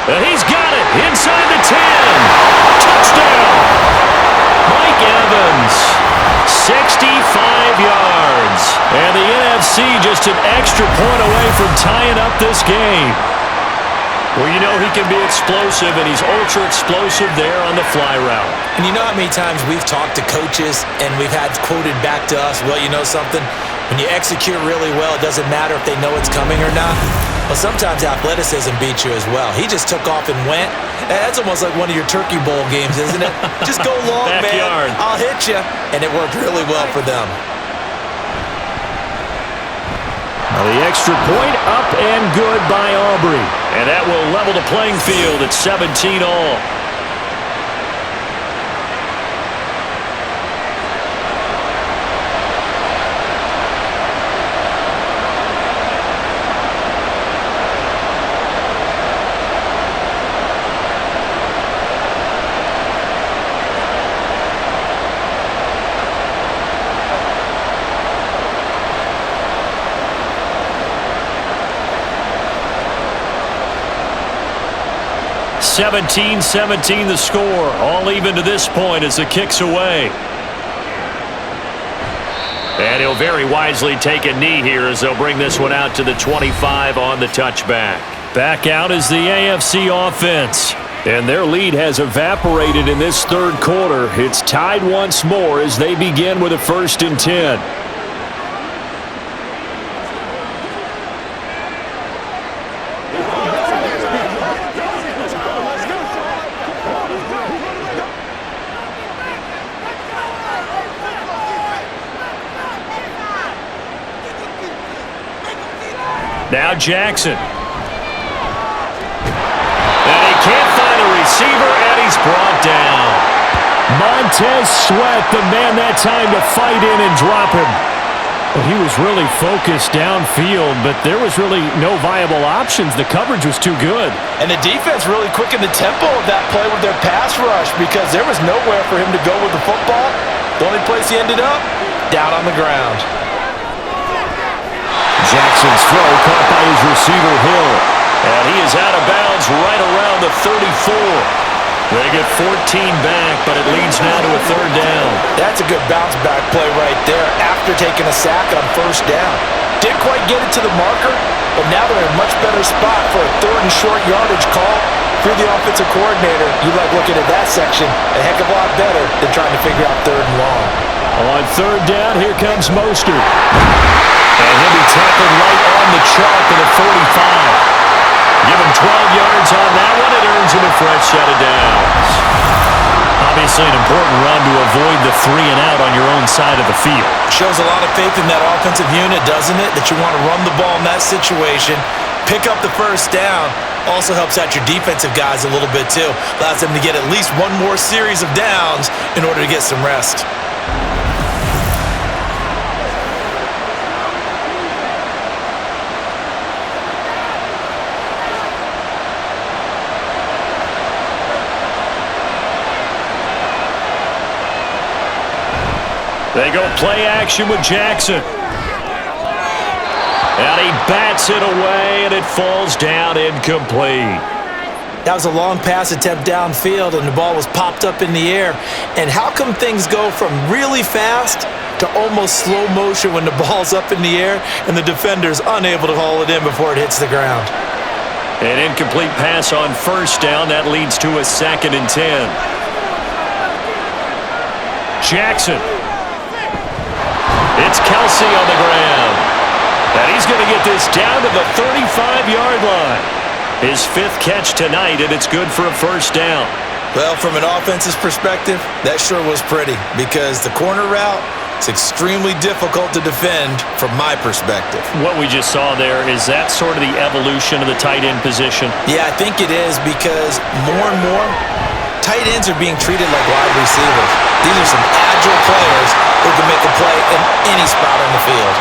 And he's got it inside the 10. Touchdown. Mike Evans, 65 yards. And the NFC just an extra point away from tying up this game. Well, you know he can be explosive, and he's ultra explosive there on the fly route. And you know how many times we've talked to coaches and we've had quoted back to us, well, you know something? When you execute really well, it doesn't matter if they know it's coming or not. Well, sometimes athleticism beats you as well. He just took off and went. That's almost like one of your Turkey Bowl games, isn't it? Just go long, Backyard. man. I'll hit you. And it worked really well for them. Now the extra point up and good by Aubrey. And that will level the playing field at 17 all. (17-17) the score, all even to this point as the kick's away. And he'll very wisely take a knee here as they'll bring this one out to the 25 on the touchback. Back out is the AFC offense. And their lead has evaporated in this third quarter. It's tied once more as they begin with a 1st and 10. Now Jackson. And he can't find a receiver, and he's brought down. Montez Sweat, the man that time to fight in and drop him. Well, he was really focused downfield, but there was really no viable options. The coverage was too good. And the defense really quickened the tempo of that play with their pass rush because there was nowhere for him to go with the football. The only place he ended up, down on the ground. Jackson's throw caught by his receiver, Hill. And he is out of bounds right around the 34. They get 14 back, but it leads now to a 3rd down. That's a good bounce back play right there after taking a sack on 1st down. Didn't quite get it to the marker, but now they're in a much better spot for a 3rd and short yardage call. If you're the offensive coordinator, you like looking at that section a heck of a lot better than trying to figure out 3rd and long. On 3rd down, here comes Mostert. And he'll be tackled right on the chalk at the 45. Give him 12 yards on that one. It earns him a fresh set of downs. Obviously an important run to avoid the 3 and out on your own side of the field. Shows a lot of faith in that offensive unit, doesn't it? That you want to run the ball in that situation. Pick up the 1st down. Also helps out your defensive guys a little bit, too. Allows them to get at least one more series of downs in order to get some rest. They go play action with Jackson. And he bats it away, and it falls down incomplete. That was a long pass attempt downfield, and the ball was popped up in the air. And how come things go from really fast to almost slow motion when the ball's up in the air and the defender's unable to haul it in before it hits the ground? An incomplete pass on 1st down. That leads to a 2nd and 10. Jackson. It's Kelsey on the ground. And he's going to get this down to the 35-yard line. His 5th catch tonight, and it's good for a 1st down. Well, from an offense's perspective, that sure was pretty because the corner route is extremely difficult to defend from my perspective. What we just saw there, is that sort of the evolution of the tight end position? Yeah, I think it is because more and more, tight ends are being treated like wide receivers. These are some agile players who can make a play in any spot on the field.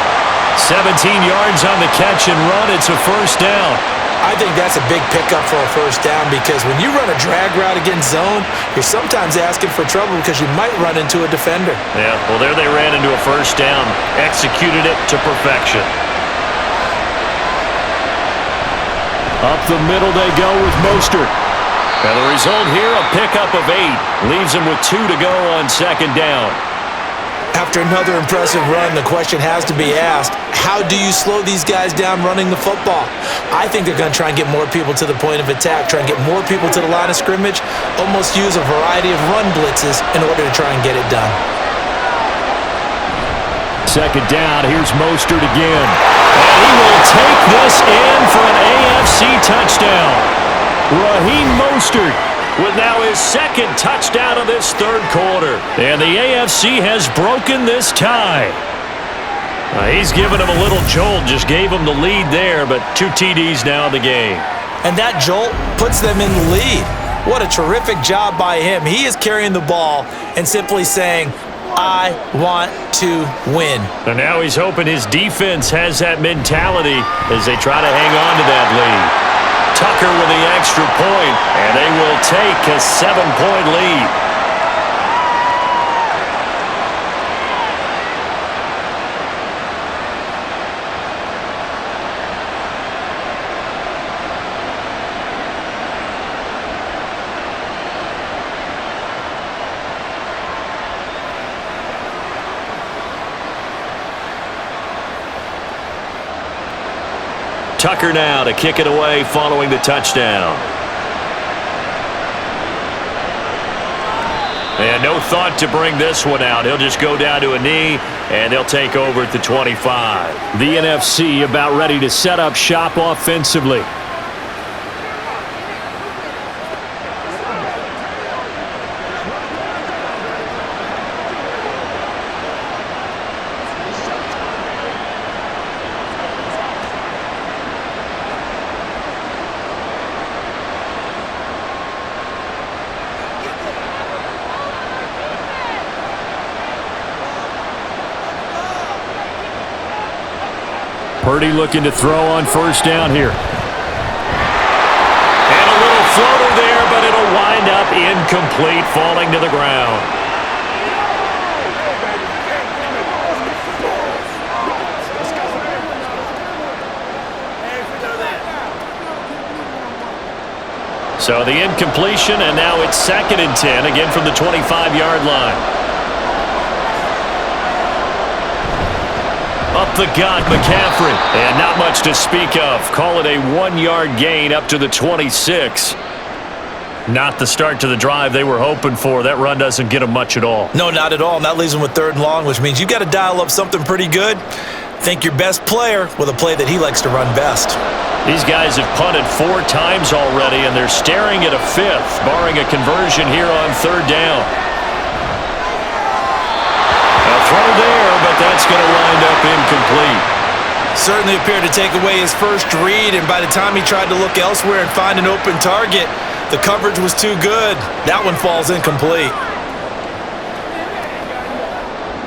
17 yards on the catch and run. It's a 1st down. I think that's a big pickup for a 1st down because when you run a drag route against zone, you're sometimes asking for trouble because you might run into a defender. Yeah, well, there they ran into a 1st down. Executed it to perfection. Up the middle they go with Mostert. And the result here, a pickup of 8. Leaves him with 2 to go on 2nd down. After another impressive run, the question has to be asked, how do you slow these guys down running the football? I think they're going to try and get more people to the point of attack, try and get more people to the line of scrimmage, almost use a variety of run blitzes in order to try and get it done. 2nd down, here's Mostert again. And he will take this in for an AFC touchdown. Raheem Mostert with now his 2nd touchdown of this 3rd quarter. And the AFC has broken this tie. He's giving him a little jolt, just gave him the lead there, but 2 TDs now in the game. And that jolt puts them in the lead. What a terrific job by him. He is carrying the ball and simply saying, I want to win. And now he's hoping his defense has that mentality as they try to hang on to that lead. Tucker with the extra point, and they will take a 7-point lead. Tucker now to kick it away following the touchdown. And no thought to bring this one out. He'll just go down to a knee, and they'll take over at the 25. The NFC about ready to set up shop offensively. Purdy looking to throw on first down here. And a little floater there, but it'll wind up incomplete, falling to the ground. So the incompletion, and now it's 2nd and 10, again from the 25-yard line. Up the gut, McCaffrey. And not much to speak of. Call it a 1-yard gain up to the 26. Not the start to the drive they were hoping for. That run doesn't get them much at all. No, not at all. And that leaves them with 3rd and long, which means you got to dial up something pretty good. Think your best player with a play that he likes to run best. These guys have punted 4 times already, and they're staring at a 5th, barring a conversion here on 3rd down. A throw there, but that's going to wind up incomplete. Certainly appeared to take away his first read, and by the time he tried to look elsewhere and find an open target, the coverage was too good. That one falls incomplete.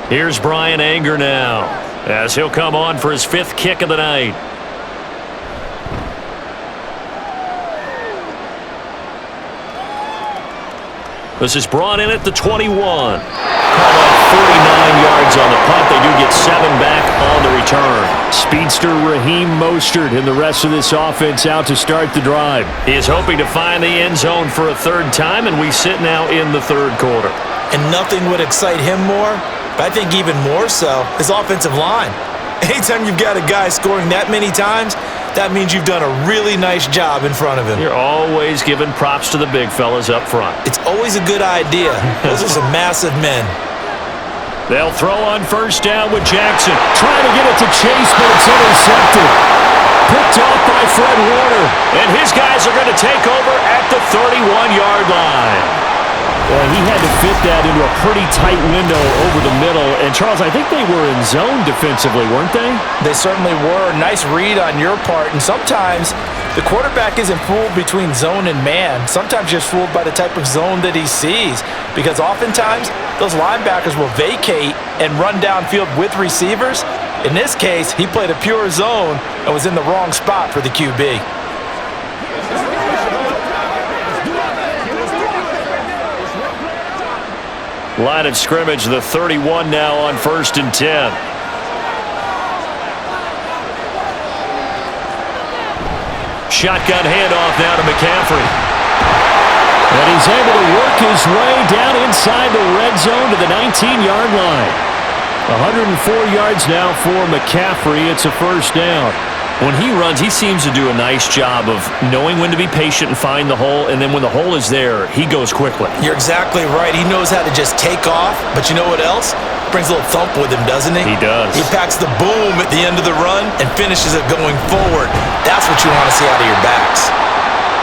Here's Brian Anger now, as he'll come on for his 5th kick of the night. This is brought in at the 21. Call up 49 yards on the punt. They do get 7 back on the return. Speedster Raheem Mostert and the rest of this offense out to start the drive. He is hoping to find the end zone for a 3rd time, and we sit now in the 3rd quarter. And nothing would excite him more, but I think even more so, his offensive line. Anytime you've got a guy scoring that many times, that means you've done a really nice job in front of him. You're always giving props to the big fellas up front. It's always a good idea. Those are some massive men. They'll throw on first down with Jackson. Trying to get it to Chase, but it's intercepted. Picked off by Fred Warner. And his guys are going to take over at the 31-yard line. Well, he had to fit that into a pretty tight window over the middle. And, Charles, I think they were in zone defensively, weren't they? They certainly were. Nice read on your part. And sometimes the quarterback isn't fooled between zone and man. Sometimes just fooled by the type of zone that he sees. Because oftentimes those linebackers will vacate and run downfield with receivers. In this case, he played a pure zone and was in the wrong spot for the QB. Line of scrimmage, the 31 now on 1st and 10. Shotgun handoff now to McCaffrey. And he's able to work his way down inside the red zone to the 19-yard line. 104 yards now for McCaffrey. It's a first down. When he runs, he seems to do a nice job of knowing when to be patient and find the hole, and then when the hole is there, he goes quickly. You're exactly right. He knows how to just take off, but you know what else? Brings a little thump with him, doesn't he? He does. He packs the boom at the end of the run and finishes it going forward. That's what you want to see out of your backs.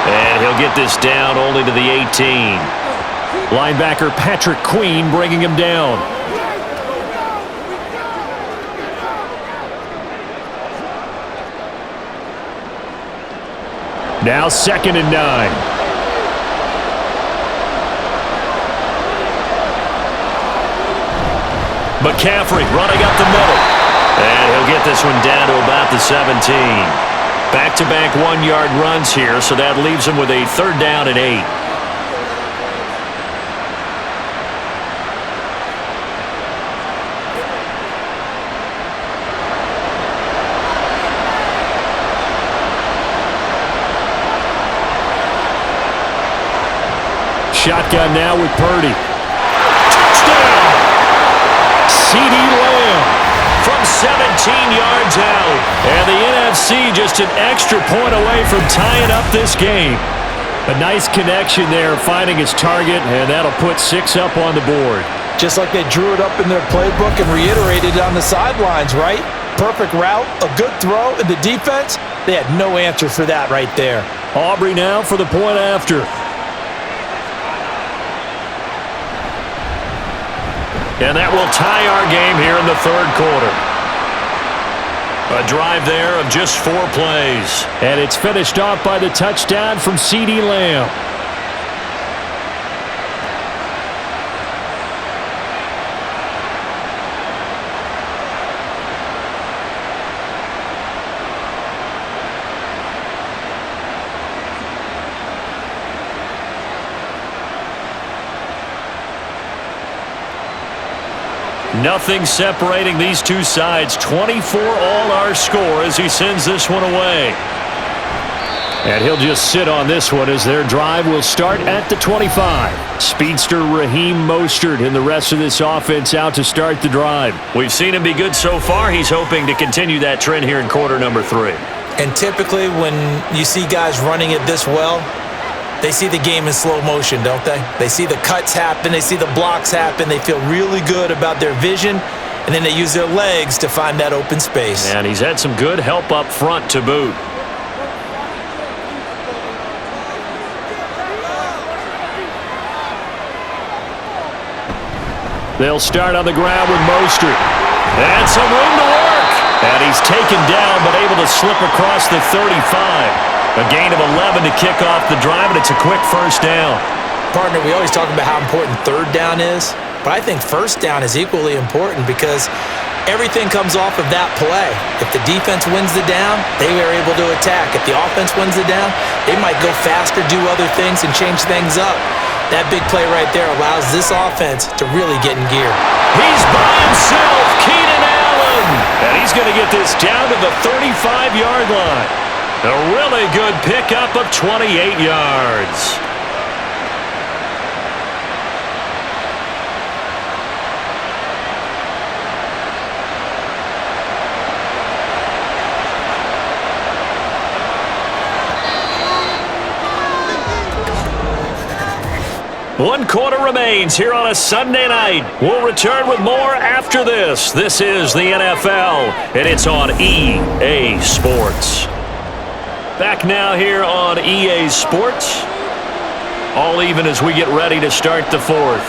And he'll get this down only to the 18. Linebacker Patrick Queen bringing him down. Now 2nd and 9. McCaffrey running up the middle. And he'll get this one down to about the 17. Back-to-back 1-yard runs here, so that leaves him with a 3rd down and 8. Shotgun now with Purdy. Touchdown! CeeDee Lamb from 17 yards out. And the NFC just an extra point away from tying up this game. A nice connection there, finding his target, and that'll put 6 up on the board. Just like they drew it up in their playbook and reiterated it on the sidelines, right? Perfect route, a good throw, and the defense, they had no answer for that right there. Aubrey now for the point after. And that will tie our game here in the 3rd quarter. A drive there of just 4 plays. And it's finished off by the touchdown from CeeDee Lamb. Nothing separating these two sides. 24 all our score as he sends this one away. And he'll just sit on this one as their drive will start at the 25. Speedster Raheem Mostert and the rest of this offense out to start the drive. We've seen him be good so far. He's hoping to continue that trend here in quarter number 3. And typically when you see guys running it this well, they see the game in slow motion, don't they? They see the cuts happen. They see the blocks happen. They feel really good about their vision, and then they use their legs to find that open space. And he's had some good help up front to boot. They'll start on the ground with Mostert. And some room to work. And he's taken down, but able to slip across the 35. A gain of 11 to kick off the drive, and it's a quick 1st down. Partner, we always talk about how important 3rd down is, but I think 1st down is equally important because everything comes off of that play. If the defense wins the down, they are able to attack. If the offense wins the down, they might go faster, do other things, and change things up. That big play right there allows this offense to really get in gear. He's by himself, Keenan Allen. And he's going to get this down to the 35-yard line. A really good pickup of 28 yards. One quarter remains here on a Sunday night. We'll return with more after this. This is the NFL, and it's on EA Sports. Back now here on EA Sports. All even as we get ready to start the 4th.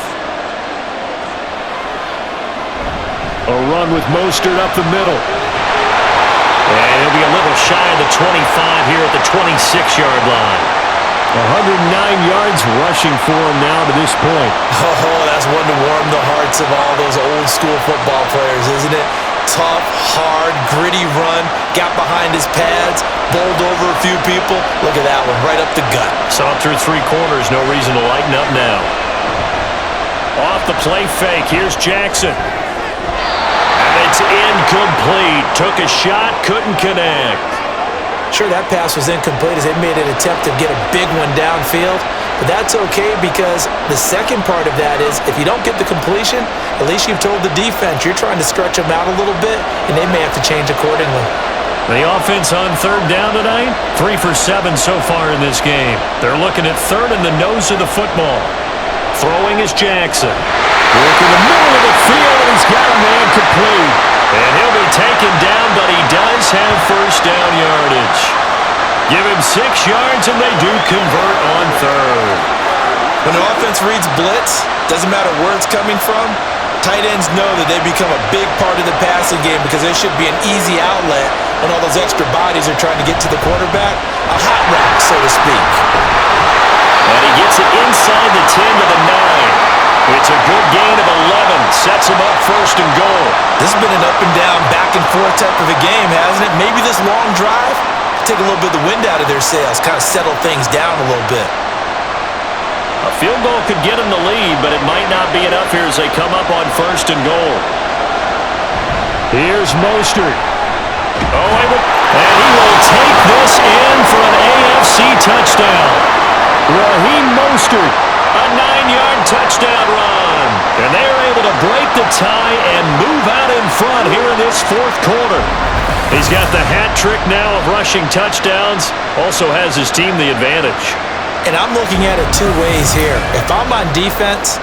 A run with Mostert up the middle. And he'll be a little shy of the 25 here at the 26-yard line. 109 yards rushing for him now to this point. Oh, that's one to warm the hearts of all those old-school football players, isn't it? Tough, hard, gritty run, got behind his pads, bowled over a few people. Look at that one, right up the gut. Saw it through 3 quarters, no reason to lighten up now. Off the play fake, here's Jackson. And it's incomplete. Took a shot, couldn't connect. Sure, that pass was incomplete as they made an attempt to get a big one downfield, but that's okay because the second part of that is if you don't get the completion, at least you've told the defense you're trying to stretch them out a little bit, and they may have to change accordingly. The offense on 3rd down tonight, 3 for 7 so far in this game. They're looking at 3rd in the nose of the football. Throwing is Jackson. Work in the middle of the field, and he's got a man complete. And he'll be taken down, but he does have 1st down yardage. Give him 6 yards, and they do convert on 3rd. When the offense reads blitz, doesn't matter where it's coming from, Tight ends know that they become a big part of the passing game because there should be an easy outlet when all those extra bodies are trying to get to the quarterback. A hot rack, so to speak. And he gets it inside the 10 to the 9. It's a good gain of 11. Sets him up first and goal. This has been an up and down, back and forth type of a game, hasn't it? Maybe this long drive, take a little bit of the wind out of their sails, kind of settle things down a little bit. A field goal could get him the lead, but it might not be enough here as they come up on first and goal. Here's Mostert. And he will take this in for an AFC touchdown. Raheem Mostert. A 9-yard touchdown run. And they're able to break the tie and move out in front here in this fourth quarter. He's got the hat trick now of rushing touchdowns. Also has his team the advantage. And I'm looking at it two ways here. If I'm on defense,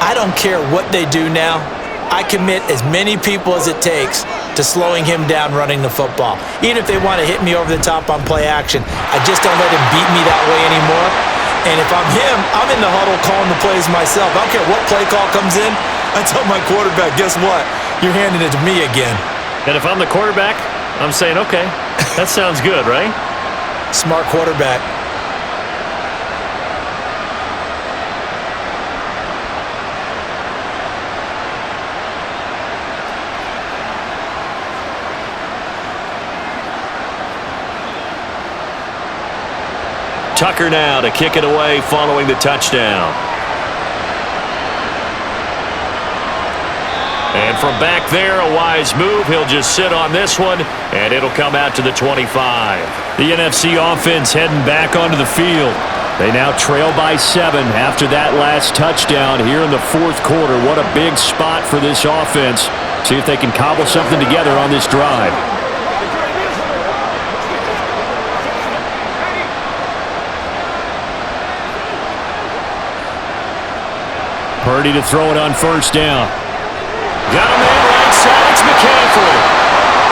I don't care what they do now. I commit as many people as it takes to slowing him down running the football. Even if they want to hit me over the top on play action, I just don't let him beat me that way anymore. And if I'm him, I'm in the huddle calling the plays myself. I don't care what play call comes in. I tell my quarterback, guess what? You're handing it to me again. And if I'm the quarterback, I'm saying, okay, that sounds good, right? Smart quarterback. Tucker now to kick it away following the touchdown. And from back there, a wise move. He'll just sit on this one, and it'll come out to the 25. The NFC offense heading back onto the field. They now trail by 7 after that last touchdown here in the fourth quarter. What a big spot for this offense. See if they can cobble something together on this drive. Purdy to throw it on first down. Got him in right side. It's McCaffrey.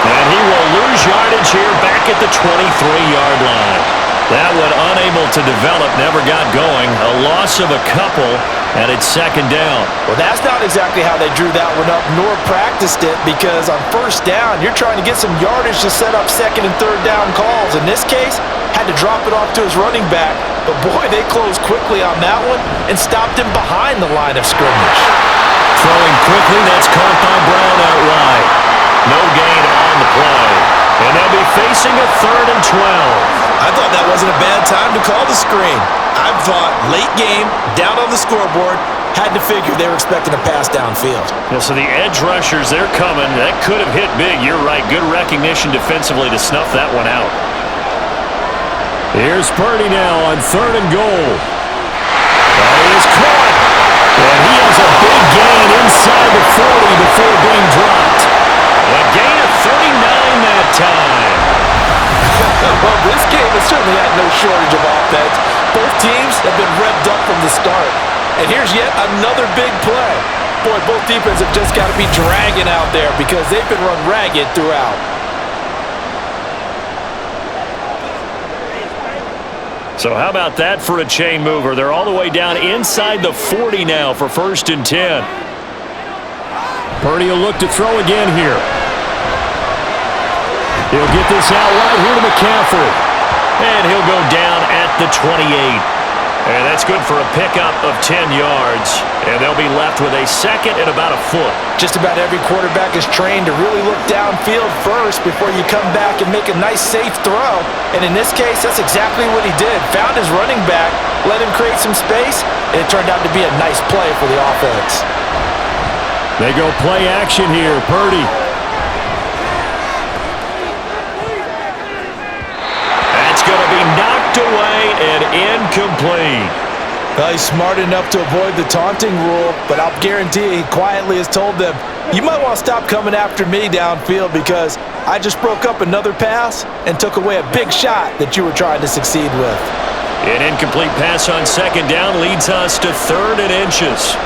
And he will lose yardage here back at the 23-yard line. That one unable to develop, never got going. A loss of a couple, and it's second down. Well, that's not exactly how they drew that one up, nor practiced it, because on first down, you're trying to get some yardage to set up second and third down calls. In this case, had to drop it off to his running back, but boy, they closed quickly on that one and stopped him behind the line of scrimmage. Throwing quickly, that's caught by Brown out wide. No gain on the play. And they'll be facing a 3rd and 12. I thought that wasn't a bad time to call the screen. I thought late game, down on the scoreboard, had to figure they were expecting a pass downfield. Well, so the edge rushers, they're coming. That could have hit big. You're right. Good recognition defensively to snuff that one out. Here's Purdy now on 3rd and goal. That is caught. And he has a big gain inside the 40 before being dropped. A gain of 39 that time. Well, this game has certainly had no shortage of offense. Both teams have been revved up from the start. And here's yet another big play. Boy, both defenses have just got to be dragging out there because they've been run ragged throughout. So how about that for a chain mover? They're all the way down inside the 40 now for 1st and 10. Purdy will look to throw again here. He'll get this out right here to McCaffrey. And he'll go down at the 28. And that's good for a pickup of 10 yards. And they'll be left with a second and about a foot. Just about every quarterback is trained to really look downfield first before you come back and make a nice, safe throw. And in this case, that's exactly what he did. Found his running back, let him create some space, and it turned out to be a nice play for the offense. They go play action here. Purdy. That's going to be knocked away and incomplete. Well, he's smart enough to avoid the taunting rule, but I'll guarantee he quietly has told them, you might want to stop coming after me downfield because I just broke up another pass and took away a big shot that you were trying to succeed with. An incomplete pass on second down leads us to 3rd and inches.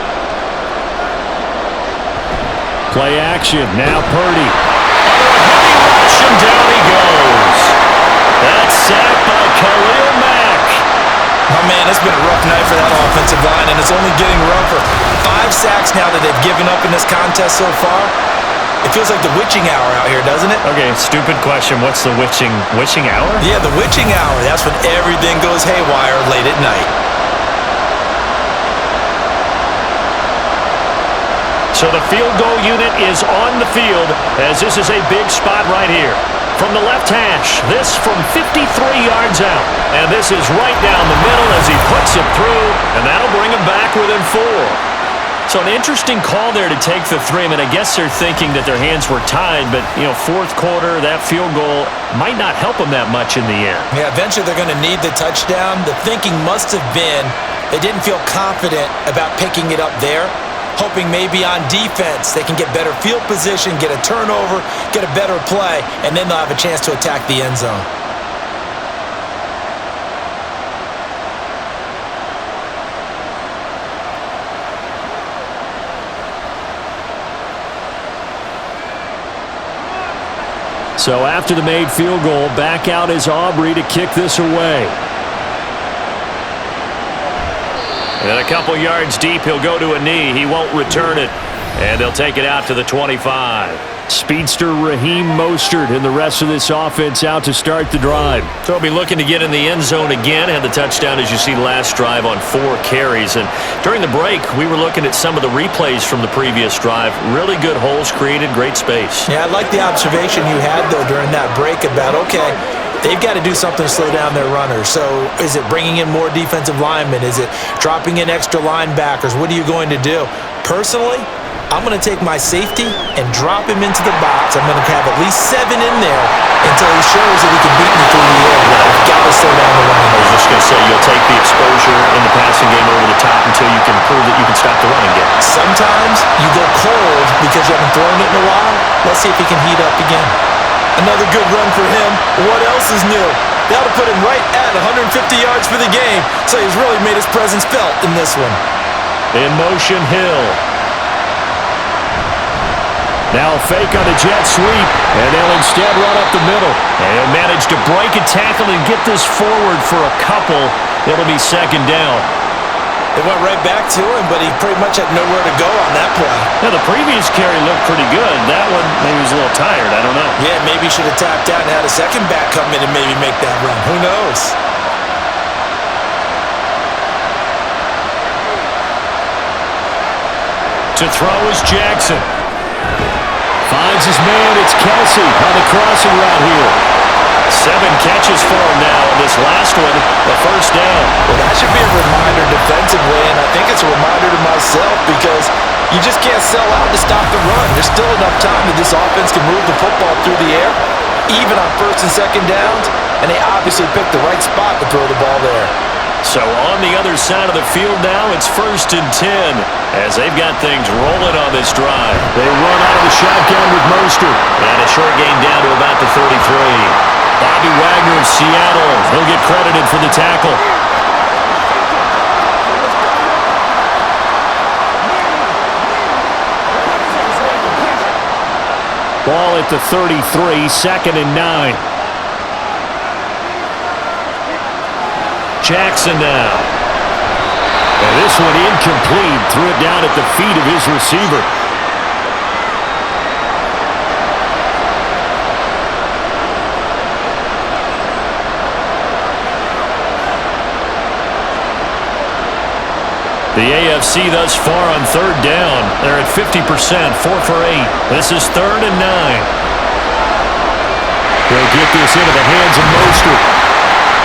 Play action. Now Purdy. Heavy rush and down he goes. That's sacked by Khalil Mack. My man Man, it's been a rough night for that offensive line, and it's only getting rougher. 5 sacks now that they've given up in this contest so far. It feels like the witching hour out here, doesn't it? Okay, stupid question. What's the witching hour? Yeah, the witching hour. That's when everything goes haywire late at night. So the field goal unit is on the field as this is a big spot right here. From the left hash, this from 53 yards out. And this is right down the middle as he puts it through, and that'll bring him back within 4. So an interesting call there to take the 3. I mean, I guess they're thinking that their hands were tied, but, fourth quarter, that field goal might not help them that much in the end. Yeah, eventually they're going to need the touchdown. The thinking must have been they didn't feel confident about picking it up there, hoping maybe on defense they can get better field position, get a turnover, get a better play, and then they'll have a chance to attack the end zone. So after the made field goal, back out is Aubrey to kick this away. And a couple yards deep, he'll go to a knee. He won't return it. And they'll take it out to the 25. Speedster Raheem Mostert and the rest of this offense out to start the drive. So he'll be looking to get in the end zone again. Had the touchdown, as you see, last drive on 4 carries. And during the break, we were looking at some of the replays from the previous drive. Really good holes created, great space. Yeah, I like the observation you had, though, during that break about, okay, they've got to do something to slow down their runners. So is it bringing in more defensive linemen? Is it dropping in extra linebackers? What are you going to do? Personally, I'm going to take my safety and drop him into the box. I'm going to have at least 7 in there until he shows that he can beat me through the air. I've got to slow down the running. I was just going to say, you'll take the exposure in the passing game over the top until you can prove that you can stop the running game. Sometimes you go cold because you haven't thrown it in a while. Let's see if he can heat up again. Another good run for him. What else is new? That'll put him right at 150 yards for the game. So he's really made his presence felt in this one. In motion, Hill. Now fake on a jet sweep, and they'll instead run up the middle. And manage to break a tackle and get this forward for a couple. It'll be second down. They went right back to him, but he pretty much had nowhere to go on that play. Now, the previous carry looked pretty good. That one, maybe he was a little tired. I don't know. Yeah, maybe he should have tapped out and had a second back come in and maybe make that run. Who knows? To throw is Jackson. Finds his man. It's Kelsey on the crossing route here. 7 catches for him now. And this last one, the first down. Well, that should be a reminder defensively, and I think it's a reminder to myself because you just can't sell out to stop the run. There's still enough time that this offense can move the football through the air, even on first and second downs, and they obviously picked the right spot to throw the ball there. So on the other side of the field now, it's 1st and 10 as they've got things rolling on this drive. They run out of the shotgun with Mostert. And a short gain down to about the 33. Bobby Wagner of Seattle. He'll get credited for the tackle. Ball at the 33, 2nd and 9. Jackson now. And this one incomplete. Threw it down at the feet of his receiver. The AFC thus far on 3rd down. They're at 50%, 4 for 8. This is 3rd and 9. They'll get this into the hands of Mostert.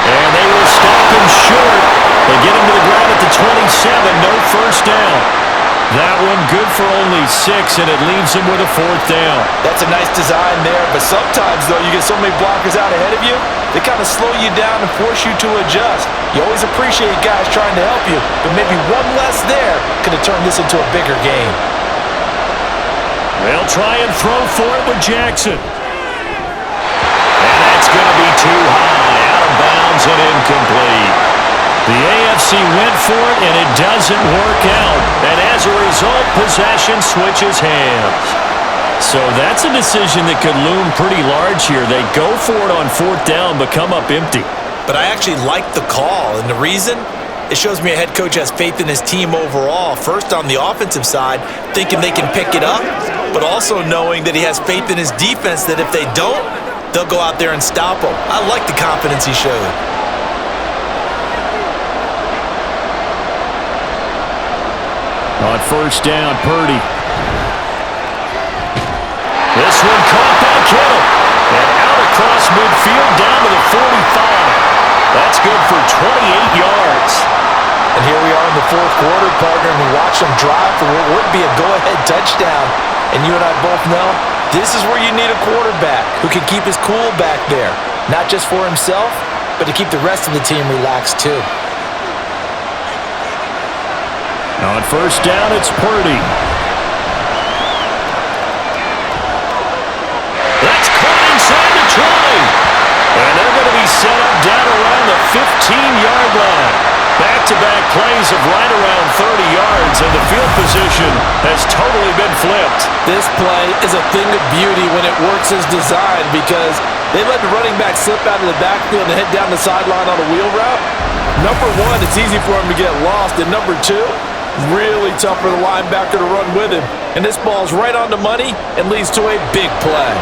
And they will stop him short. They get him to the ground at the 27. No first down. That one good for only 6, and it leaves him with a 4th down. That's a nice design there, but sometimes, though, you get so many blockers out ahead of you, they kind of slow you down and force you to adjust. You always appreciate guys trying to help you, but maybe one less there could have turned this into a bigger game. They'll try and throw for it with Jackson. And that's going to be too high. Out of bounds and incomplete. The AFC went for it, and it doesn't work out. And as a result, possession switches hands. So that's a decision that could loom pretty large here. They go for it on 4th down, but come up empty. But I actually like the call, and the reason? It shows me a head coach has faith in his team overall. First on the offensive side, thinking they can pick it up, but also knowing that he has faith in his defense that if they don't, they'll go out there and stop them. I like the confidence he showed. On first down, Purdy. This one caught by Kittle. And out across midfield down to the 45. That's good for 28 yards. And here we are in the fourth quarter, partner, and we watch them drive for what would be a go-ahead touchdown. And you and I both know this is where you need a quarterback who can keep his cool back there. Not just for himself, but to keep the rest of the team relaxed too. On first down, it's Purdy. That's caught inside the 20. And they're going to be set up down around the 15-yard line. Back-to-back plays of right around 30 yards, and the field position has totally been flipped. This play is a thing of beauty when it works as designed because they let the running back slip out of the backfield and head down the sideline on a wheel route. Number one, it's easy for him to get lost, and number two, really tough for the linebacker to run with him. And this ball's right on the money and leads to a big play.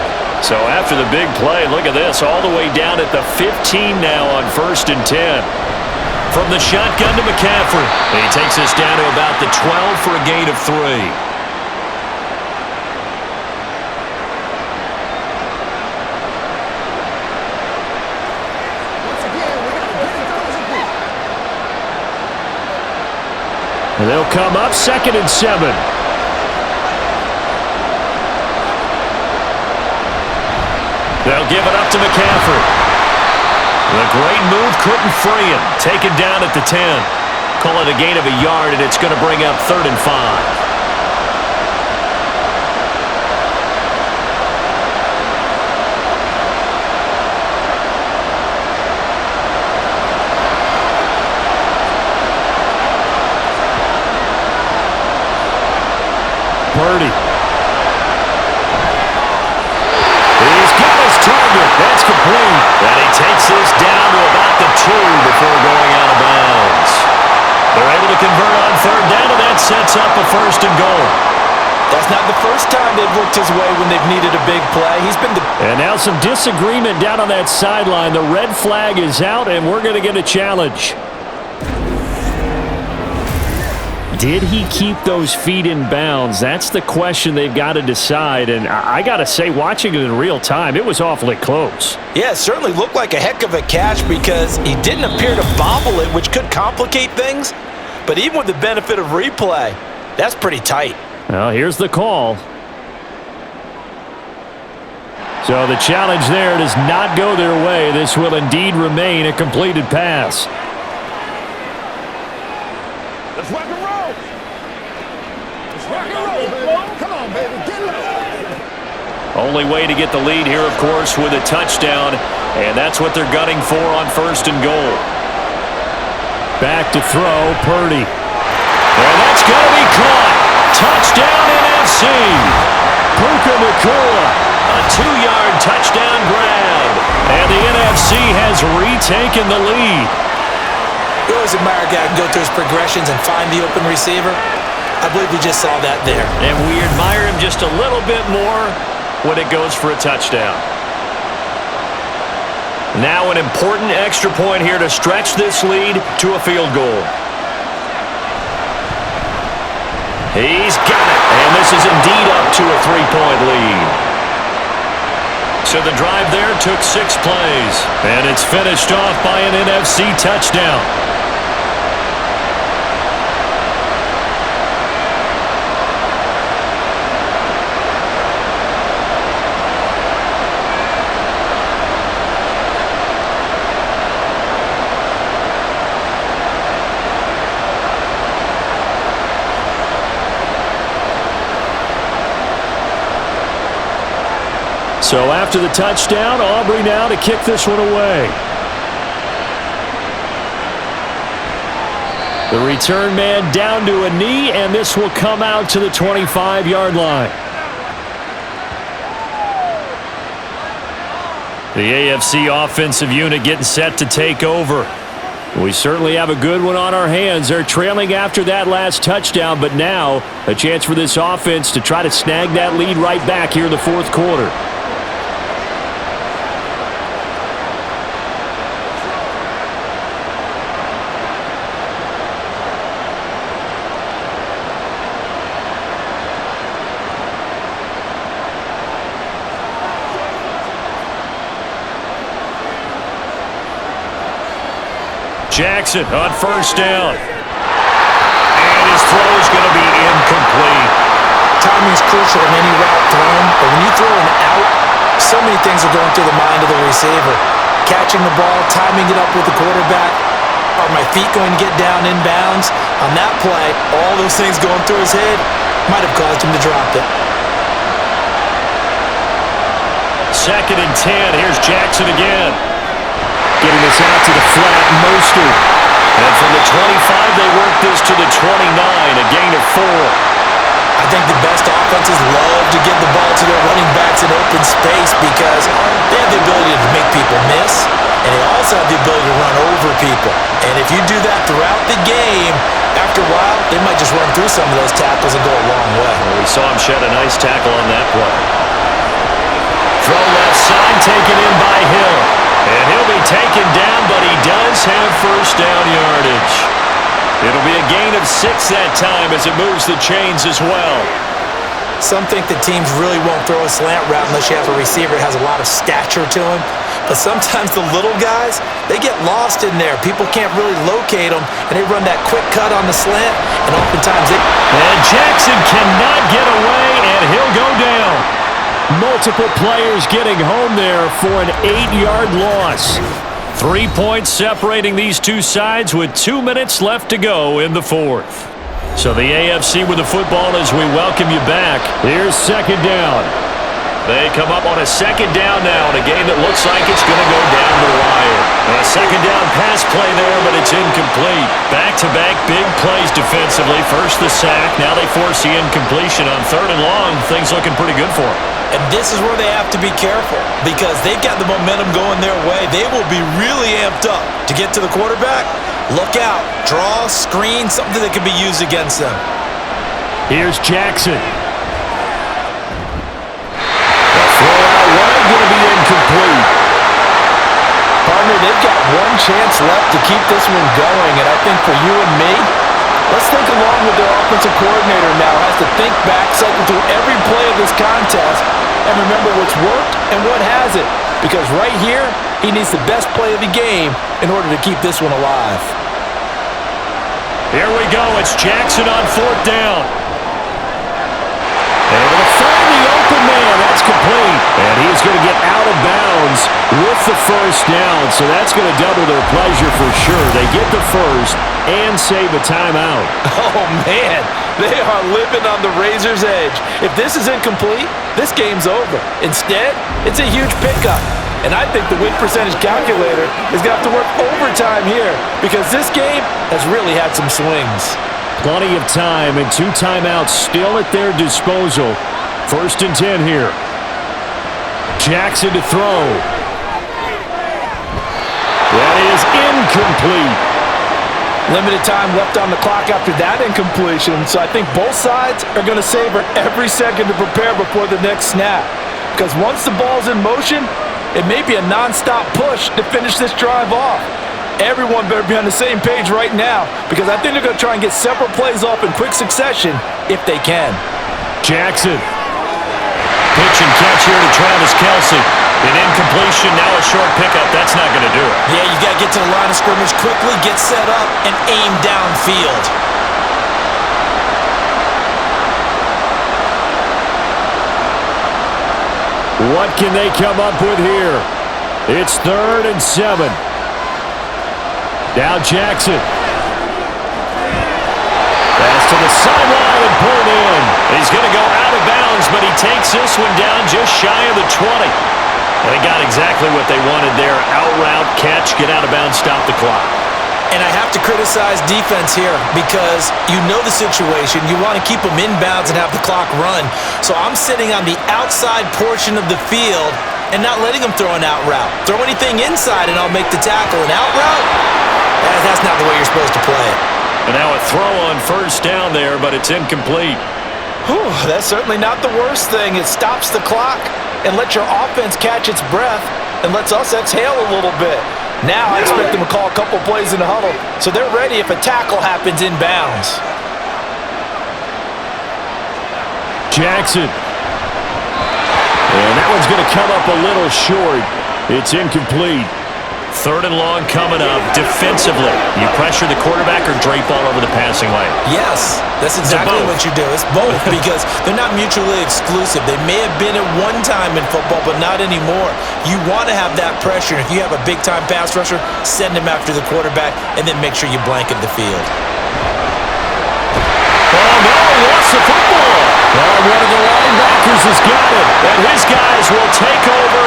So after the big play, look at this, all the way down at the 15 now on 1st and 10. From the shotgun to McCaffrey. And he takes us down to about the 12 for a gain of 3. And they'll come up 2nd and 7. They'll give it up to McCaffrey. The great move couldn't free him. Taken down at the 10. Call it a gain of a yard, and it's going to bring up 3rd and 5. Purdy. He's got his target. That's complete. And he takes this down to about the 2 before going out of bounds. They're able to convert on 3rd down, and that sets up a 1st and goal. That's not the first time they've worked his way when they've needed a big play. He's been And now some disagreement down on that sideline. The red flag is out, and we're going to get a challenge. Did he keep those feet in bounds? That's the question they've got to decide. And I got to say, watching it in real time, it was awfully close. Yeah, it certainly looked like a heck of a catch because he didn't appear to bobble it, which could complicate things. But even with the benefit of replay, that's pretty tight. Well, here's the call. So the challenge there does not go their way. This will indeed remain a completed pass. Let's rock and roll. Let's rock and roll, baby. Come on, baby. Get low. Only way to get the lead here, of course, with a touchdown. And that's what they're gunning for on 1st and goal. Back to throw, Purdy. And that's going to be caught. Touchdown NFC. Puka Nacua. A 2-yard touchdown grab. And the NFC has retaken the lead. You always admire a guy who can go through his progressions and find the open receiver. I believe we just saw that there. And we admire him just a little bit more when it goes for a touchdown. Now an important extra point here to stretch this lead to a field goal. He's got it. And this is indeed up to a 3-point lead. So the drive there took 6 plays. And it's finished off by an NFC touchdown. So after the touchdown, Aubrey now to kick this one away. The return man down to a knee, and this will come out to the 25-yard line. The AFC offensive unit getting set to take over. We certainly have a good one on our hands. They're trailing after that last touchdown, but now a chance for this offense to try to snag that lead right back here in the fourth quarter. Jackson on first down. And his throw is going to be incomplete. Timing is crucial in any route thrown, but when you throw an out, so many things are going through the mind of the receiver. Catching the ball, timing it up with the quarterback. Are my feet going to get down inbounds? On that play, all those things going through his head might have caused him to drop it. 2nd and 10. Here's Jackson again. Getting this out to the flat, Mostert. And from the 25, they work this to the 29, a gain of 4. I think the best offenses love to give the ball to their running backs in open space because they have the ability to make people miss, and they also have the ability to run over people. And if you do that throughout the game, after a while, they might just run through some of those tackles and go a long way. Well, we saw him shed a nice tackle on that play. Throw left side, taken in by Hill. And he'll be taken down, but he does have first down yardage. It'll be a gain of 6 that time as it moves the chains as well. Some think that teams really won't throw a slant route unless you have a receiver that has a lot of stature to him. But sometimes the little guys, they get lost in there. People can't really locate them, and they run that quick cut on the slant, and oftentimes they... And Jackson cannot get away, and he'll go down. Multiple players getting home there for an 8-yard loss. 3 points separating these two sides with 2 minutes left to go in the fourth. So the AFC with the football as we welcome you back. Here's 2nd down. They come up on a 2nd down now in a game that looks like it's going to go down the wire. A 2nd down pass play there, but it's incomplete. Back-to-back big plays defensively. First the sack, now they force the incompletion on 3rd and long. Things looking pretty good for them. And this is where they have to be careful because they've got the momentum going their way. They will be really amped up to get to the quarterback. Look out. Draw, screen, something that can be used against them. Here's Jackson. The throw out wide going to be incomplete. Partner, they've got one chance left to keep this one going, and I think for you and me, let's think along with their offensive coordinator now. Has to think back, cycle through every play of this contest, and remember what's worked and what hasn't. Because right here, he needs the best play of the game in order to keep this one alive. Here we go. It's Jackson on 4th down. Able to find the open man. That's complete. And he's going to get out of bounds with the first down. So that's going to double their pleasure for sure. They get the first and save a timeout. Oh, man. They are living on the razor's edge. If this is incomplete, this game's over. Instead, it's a huge pickup. And I think the win percentage calculator is going to have to work overtime here because this game has really had some swings. Plenty of time and 2 timeouts still at their disposal. 1st and 10 here. Jackson to throw. That is incomplete. Limited time left on the clock after that incompletion, so I think both sides are going to savor every second to prepare before the next snap. Because once the ball's in motion, it may be a non-stop push to finish this drive off. Everyone better be on the same page right now because I think they're going to try and get several plays off in quick succession if they can. Jackson. Pitch and catch here to Travis Kelce. An incompletion, now a short pickup. That's not going to do it. Yeah, you got to get to the line of scrimmage quickly, get set up, and aim downfield. What can they come up with here? It's 3rd and 7. Now Jackson. Pass to the sideline and pulled in. He's going to go out of bounds, but he takes this one down just shy of the 20. And they got exactly what they wanted there. Out route, catch, get out of bounds, stop the clock. And I have to criticize defense here because you know the situation. You want to keep them inbounds and have the clock run. So I'm sitting on the outside portion of the field and not letting them throw an out route. Throw anything inside and I'll make the tackle. An out route? That's not the way you're supposed to play it. And now a throw on first down there, but it's incomplete. Whew, that's certainly not the worst thing. It stops the clock and lets your offense catch its breath and lets us exhale a little bit. Now I expect them to call a couple plays in the huddle, so they're ready if a tackle happens inbounds. Jackson. And that one's going to come up a little short. It's incomplete. Third and long coming up. Defensively, you pressure the quarterback or drape all over the passing lane? Yes, that's exactly what you do. It's both because they're not mutually exclusive. They may have been at one time in football, but not anymore. You want to have that pressure. If you have a big-time pass rusher, send him after the quarterback, and then make sure you blanket the field. Oh, no, he lost the football. Well, one of the linebackers has got it. And his guys will take over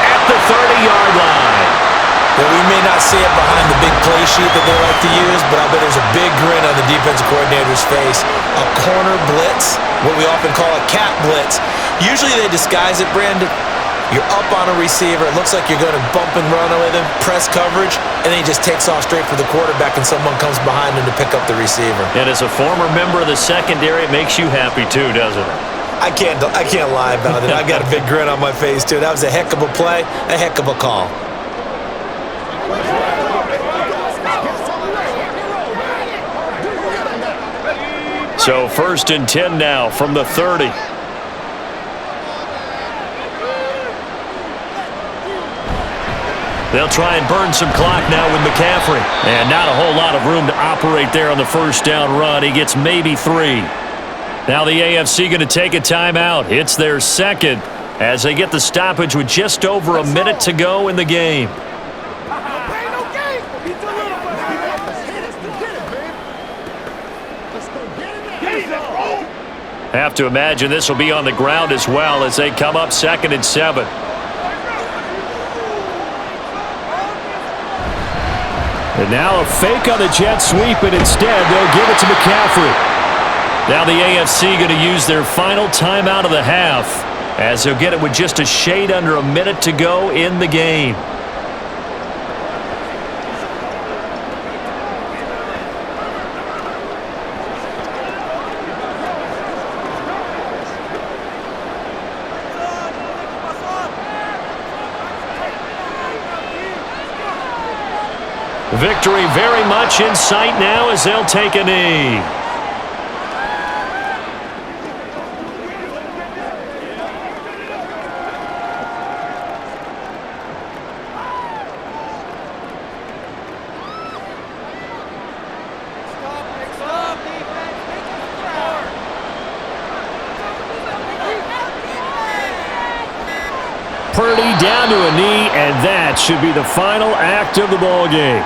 at the 30-yard line. Well, we may not see it behind the big play sheet that they like to use, but I bet there's a big grin on the defensive coordinator's face. A corner blitz, what we often call a cat blitz. Usually they disguise it, Brandon. You're up on a receiver. It looks like you're going to bump and run with him, press coverage, and then he just takes off straight for the quarterback, and someone comes behind him to pick up the receiver. And as a former member of the secondary, it makes you happy too, doesn't it? I can't lie about it. I got a big grin on my face, too. That was a heck of a play, a heck of a call. So 1st and 10 now from the 30. They'll try and burn some clock now with McCaffrey. And not a whole lot of room to operate there on the first down run. He gets maybe 3. Now the AFC going to take a timeout. It's their second as they get the stoppage with just over a minute to go in the game. Have to imagine this will be on the ground as well as they come up 2nd and 7. And now a fake on the jet sweep, and instead they'll give it to McCaffrey. Now the AFC going to use their final timeout of the half as they'll get it with just a shade under a minute to go in the game. Victory very much in sight now as they'll take a knee. Purdy down to a knee, and that should be the final act of the ball game.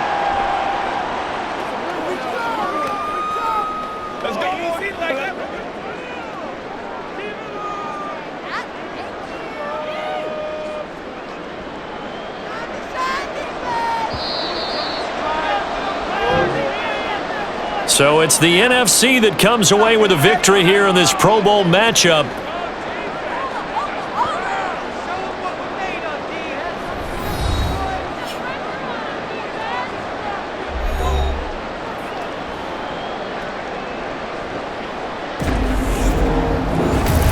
So it's the NFC that comes away with a victory here in this Pro Bowl matchup.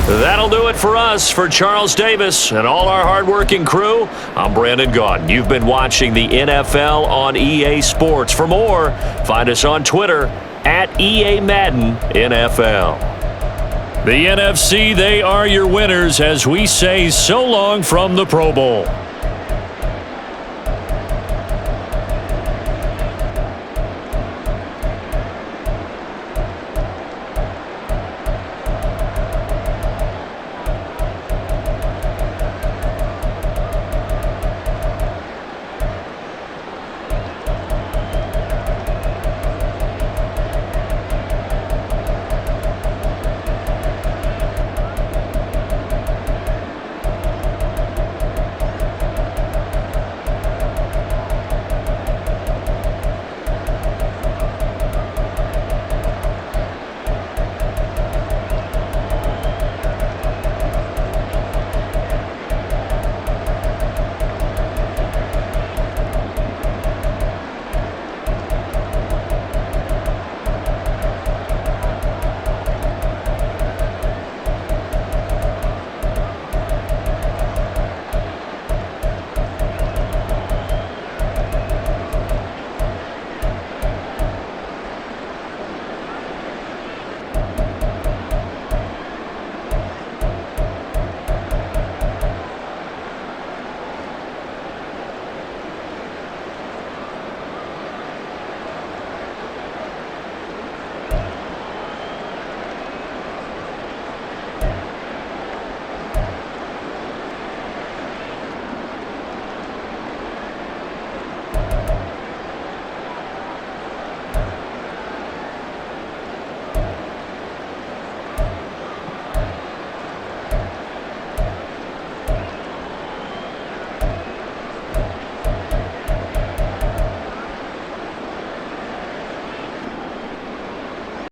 That'll do it for us. For Charles Davis and all our hardworking crew, I'm Brandon Gaudin. You've been watching the NFL on EA Sports. For more, find us on Twitter at EA Madden NFL. The NFC, they are your winners as we say so long from the Pro Bowl.